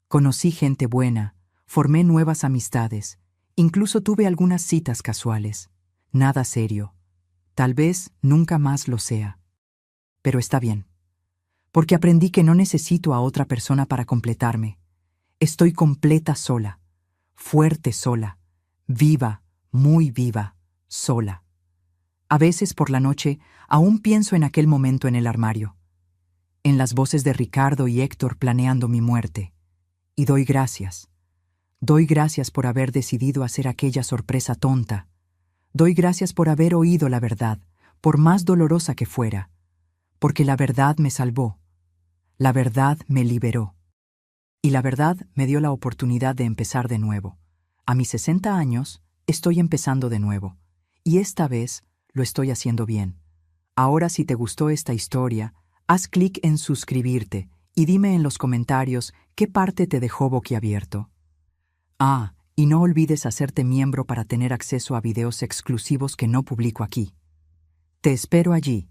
Conocí gente buena, formé nuevas amistades, incluso tuve algunas citas casuales. Nada serio. Tal vez nunca más lo sea. Pero está bien, porque aprendí que no necesito a otra persona para completarme. Estoy completa sola, fuerte sola, viva, muy viva, sola. A veces por la noche aún pienso en aquel momento en el armario, en las voces de Ricardo y Héctor planeando mi muerte. Y doy gracias. Doy gracias por haber decidido hacer aquella sorpresa tonta. Doy gracias por haber oído la verdad, por más dolorosa que fuera. Porque la verdad me salvó. La verdad me liberó. Y la verdad me dio la oportunidad de empezar de nuevo. A mis 60 años, estoy empezando de nuevo. Y esta vez lo estoy haciendo bien. Ahora, si te gustó esta historia, haz clic en suscribirte y dime en los comentarios qué parte te dejó boquiabierto. Ah, y no olvides hacerte miembro para tener acceso a videos exclusivos que no publico aquí. Te espero allí.